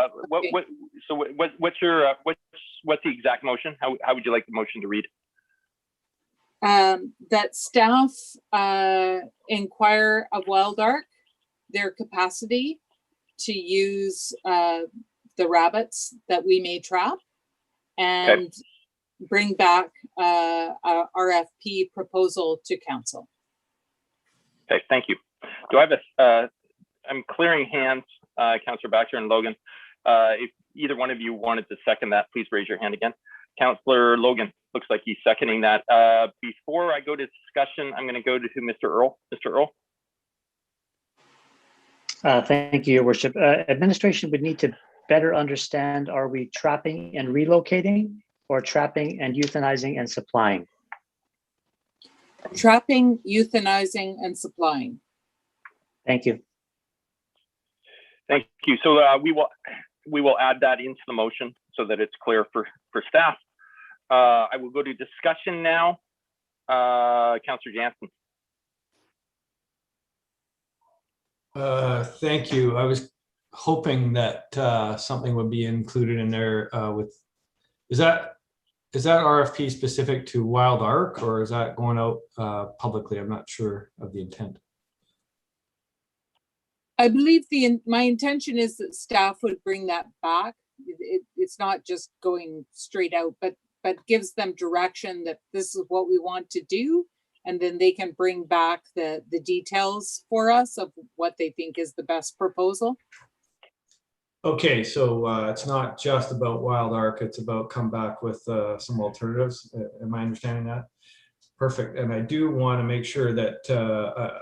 what's the exact motion? How would you like the motion to read? That staff inquire of Wild Ark their capacity to use the rabbits that we may trap, and bring back a RFP proposal to council. Okay, thank you. Do I have I'm clearing hands, Councillor Baxter and Logan. If either one of you wanted to second that, please raise your hand again. Councillor Logan, looks like he's seconding that. Before I go to discussion, I'm going to go to Mr. Earl. Mr. Earl. Thank you, Your Worship. Administration would need to better understand, are we trapping and relocating, or trapping and euthanizing and supplying? Trapping, euthanizing, and supplying. Thank you. Thank you. So we will add that into the motion so that it's clear for staff. I will go to discussion now. Councillor Jansen. Thank you. I was hoping that something would be included in there is that RFP specific to Wild Ark, or is that going out publicly? I'm not sure of the intent. I believe my intention is that staff would bring that back. It's not just going straight out, but gives them direction that this is what we want to do, and then they can bring back the details for us of what they think is the best proposal. Okay, so it's not just about Wild Ark, it's about come back with some alternatives. Am I understanding that? Perfect. And I do want to make sure that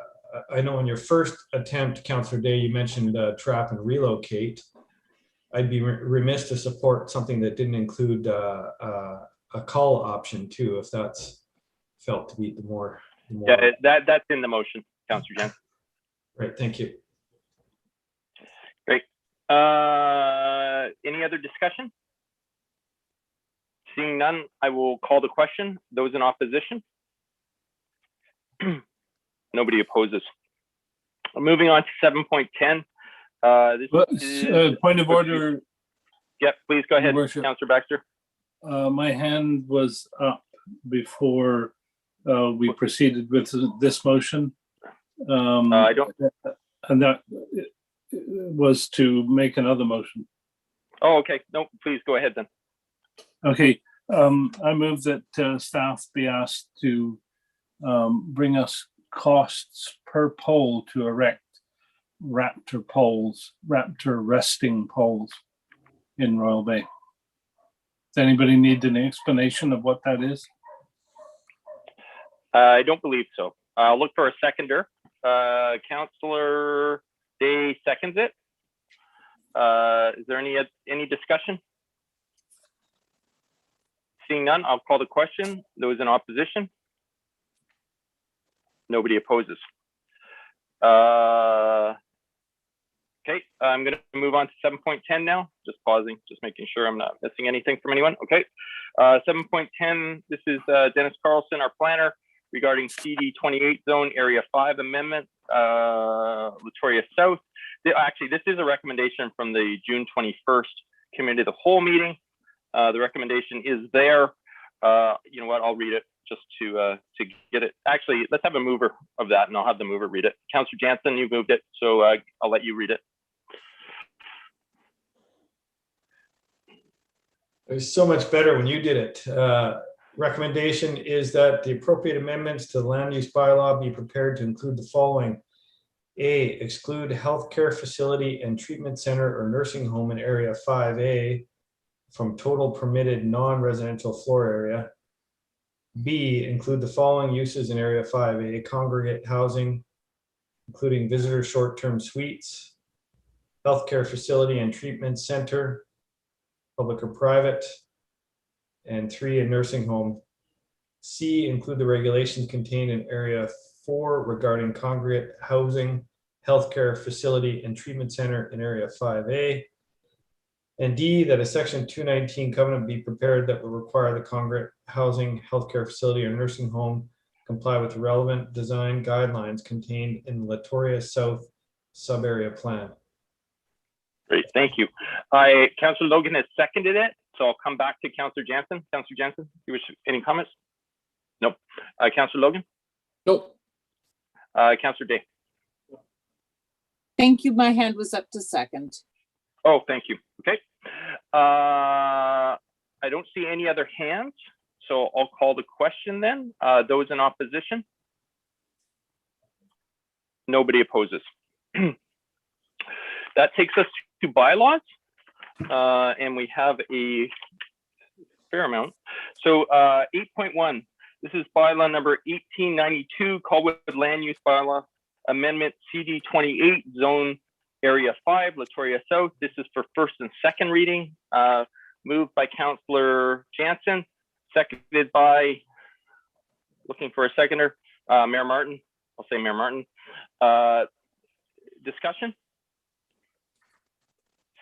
I know in your first attempt, Councillor Day, you mentioned trap and relocate. I'd be remiss to support something that didn't include a call option too, if that's felt to be the more. Yeah, that's in the motion, Councillor Jansen. Right, thank you. Great. Any other discussion? Seeing none, I will call the question. Those in opposition? Nobody opposes. Moving on to 7.10. Point of order, Yep, please go ahead, Worship. Councillor Baxter. My hand was up before we proceeded with this motion. I don't. And that was to make another motion. Oh, okay. No, please go ahead then. Okay, I move that staff be asked to bring us costs per pole to erect raptor resting poles in Royal Bay. Does anybody need an explanation of what that is? I don't believe so. I'll look for a seconder. Councillor Day seconds it. Is there any discussion? Seeing none, I'll call the question. Those in opposition? Nobody opposes. Okay, I'm going to move on to 7.10 now. Just pausing, just making sure I'm not missing anything from anyone. Okay, 7.10, this is Dennis Carlson, our planner, regarding CD 28 zone area 5 amendment, Latoria South. Actually, this is a recommendation from the June 21st committee of the whole meeting. The recommendation is there. You know what, I'll read it just to get it. Actually, let's have a mover of that and I'll have the mover read it. Councillor Jansen, you moved it, so I'll let you read it. It was so much better when you did it. Recommendation is that the appropriate amendments to the land use bylaw be prepared to include the following. A, exclude healthcare facility and treatment center or nursing home in area 5A from total permitted non-residential floor area. B, include the following uses in area 5A: congregate housing, including visitor short-term suites, healthcare facility and treatment center, public or private, and 3, a nursing home. C, include the regulations contained in area 4 regarding congregate housing, healthcare facility, and treatment center in area 5A. And D, that a section 219 covenant be prepared that will require the congregate housing, healthcare facility, or nursing home comply with the relevant design guidelines contained in the Latoria South sub-area plan. Great, thank you. Councillor Logan has seconded it, so I'll come back to Councillor Jansen. Councillor Jansen, you wish any comments? Nope. Councillor Logan? Nope. Councillor Day? Thank you. My hand was up to second. Oh, thank you. Okay. I don't see any other hands, so I'll call the question then. Those in opposition? Nobody opposes. That takes us to bylaws, and we have a fair amount. So 8.1, this is bylaw number 1892, Colwood Land Use Bylaw Amendment CD 28 Zone Area 5, Latoria South. This is for first and second reading. Moved by Councillor Jansen, seconded by, looking for a seconder, Mayor Martin. I'll say Mayor Martin. Discussion?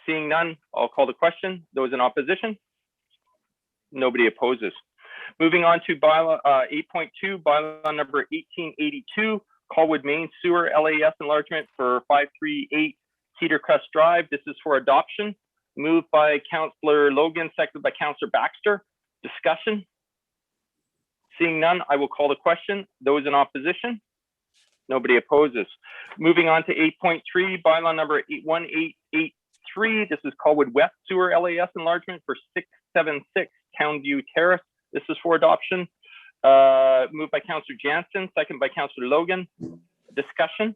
Seeing none, I'll call the question. Those in opposition? Nobody opposes. Moving on to bylaw 8.2, bylaw number 1882, Colwood Main Sewer LAS enlargement for 538 Cedar Crest Drive. This is for adoption. Moved by Councillor Logan, seconded by Councillor Baxter. Discussion? Seeing none, I will call the question. Those in opposition? Nobody opposes. Moving on to 8.3, bylaw number 1883. This is Colwood West Sewer LAS enlargement for 676 Townview Terrace. This is for adoption. Moved by Councillor Jansen, second by Councillor Logan. Discussion?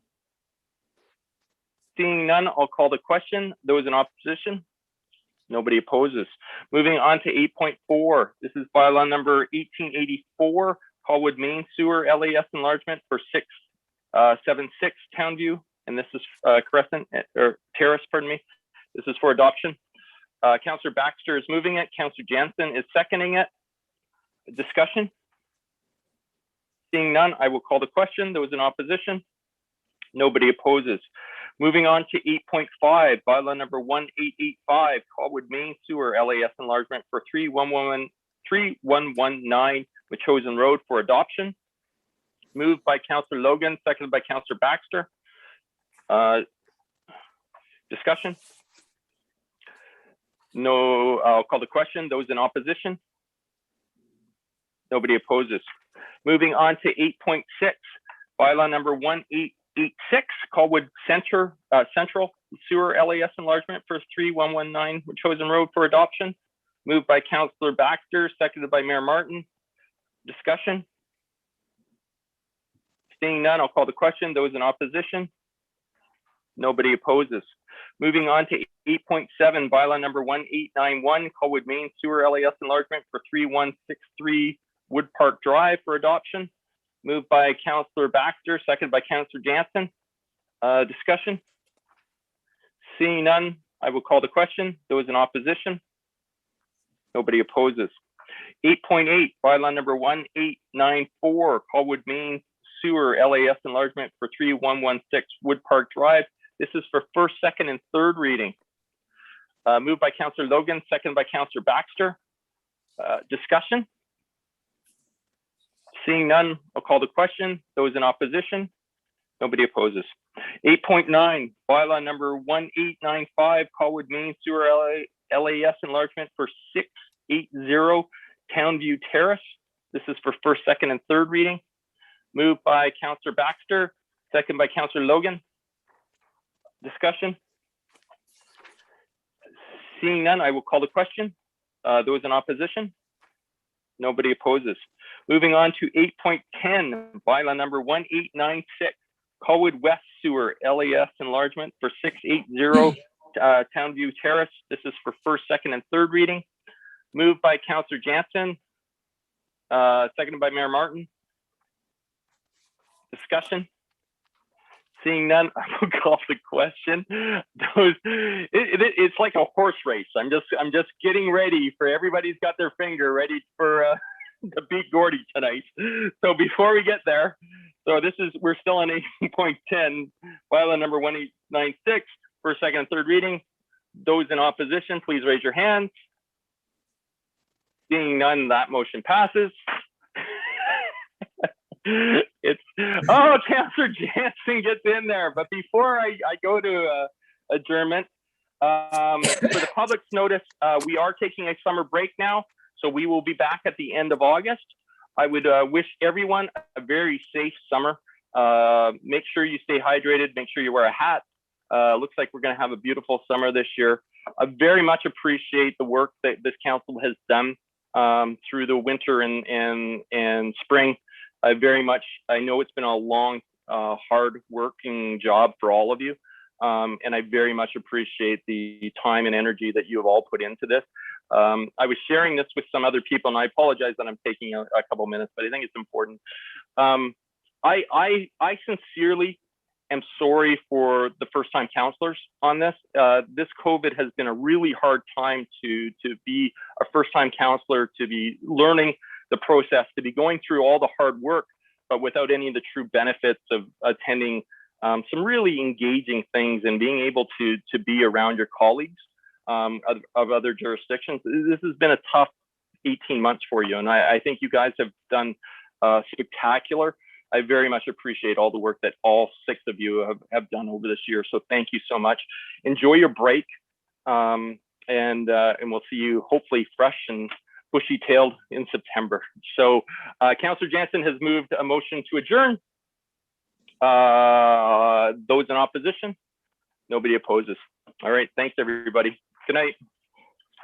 Seeing none, I'll call the question. Those in opposition? Nobody opposes. Moving on to 8.4. This is bylaw number 1884, Colwood Main Sewer LAS enlargement for 676 Townview, and this is Crescent or Terrace, pardon me. This is for adoption. Councillor Baxter is moving it. Councillor Jansen is seconding it. Discussion? Seeing none, I will call the question. Those in opposition? Nobody opposes. Moving on to 8.5, bylaw number 1885, Colwood Main Sewer LAS enlargement for 3119 Machosen Road for adoption. Moved by Councillor Logan, seconded by Councillor Baxter. Discussion? No, I'll call the question. Those in opposition? Nobody opposes. Moving on to 8.6, bylaw number 1886, Colwood Central Sewer LAS enlargement for 3119 Chosen Road for adoption. Moved by Councillor Baxter, seconded by Mayor Martin. Discussion? Seeing none, I'll call the question. Those in opposition? Nobody opposes. Moving on to 8.7, bylaw number 1891, Colwood Main Sewer LAS enlargement for 3163 Wood Park Drive for adoption. Moved by Councillor Baxter, seconded by Councillor Jansen. Discussion? Seeing none, I will call the question. Those in opposition? Nobody opposes. 8.8, bylaw number 1894, Colwood Main Sewer LAS enlargement for 3116 Wood Park Drive. This is for first, second, and third reading. Moved by Councillor Logan, seconded by Councillor Baxter. Discussion? Seeing none, I'll call the question. Those in opposition? Nobody opposes. 8.9, bylaw number 1895, Colwood Main Sewer LAS enlargement for 680 Townview Terrace. This is for first, second, and third reading. Moved by Councillor Baxter, seconded by Councillor Logan. Discussion? Seeing none, I will call the question. Those in opposition? Nobody opposes. Moving on to 8.10, bylaw number 1896, Colwood West Sewer LAS enlargement for 680 Townview Terrace. This is for first, second, and third reading. Moved by Councillor Jansen, seconded by Mayor Martin. Discussion? Seeing none, I will call the question. It's like a horse race. I'm just getting ready for everybody's got their finger ready for to beat Gordy tonight. So before we get there, we're still on 8.10, bylaw number 1896, first, second, and third reading. Those in opposition, please raise your hands. Seeing none, that motion passes. Councillor Jansen gets in there. But before I go to adjournment, for the public's notice, we are taking a summer break now, so we will be back at the end of August. I would wish everyone a very safe summer. Make sure you stay hydrated. Make sure you wear a hat. Looks like we're going to have a beautiful summer this year. I very much appreciate the work that this council has done through the winter and spring. I know it's been a long, hard working job for all of you. And I very much appreciate the time and energy that you have all put into this. I was sharing this with some other people, and I apologize that I'm taking a couple minutes, but I think it's important. I sincerely am sorry for the first-time counselors on this. This COVID has been a really hard time to be a first-time counselor, to be learning the process, to be going through all the hard work, but without any of the true benefits of attending some really engaging things and being able to be around your colleagues of other jurisdictions. This has been a tough 18 months for you, and I think you guys have done spectacular. I very much appreciate all the work that all 6 of you have done over this year. So thank you so much. Enjoy your break, and we'll see you hopefully fresh and bushy-tailed in September. So Councillor Jansen has moved a motion to adjourn. Those in opposition? Nobody opposes. All right, thanks everybody. Good night.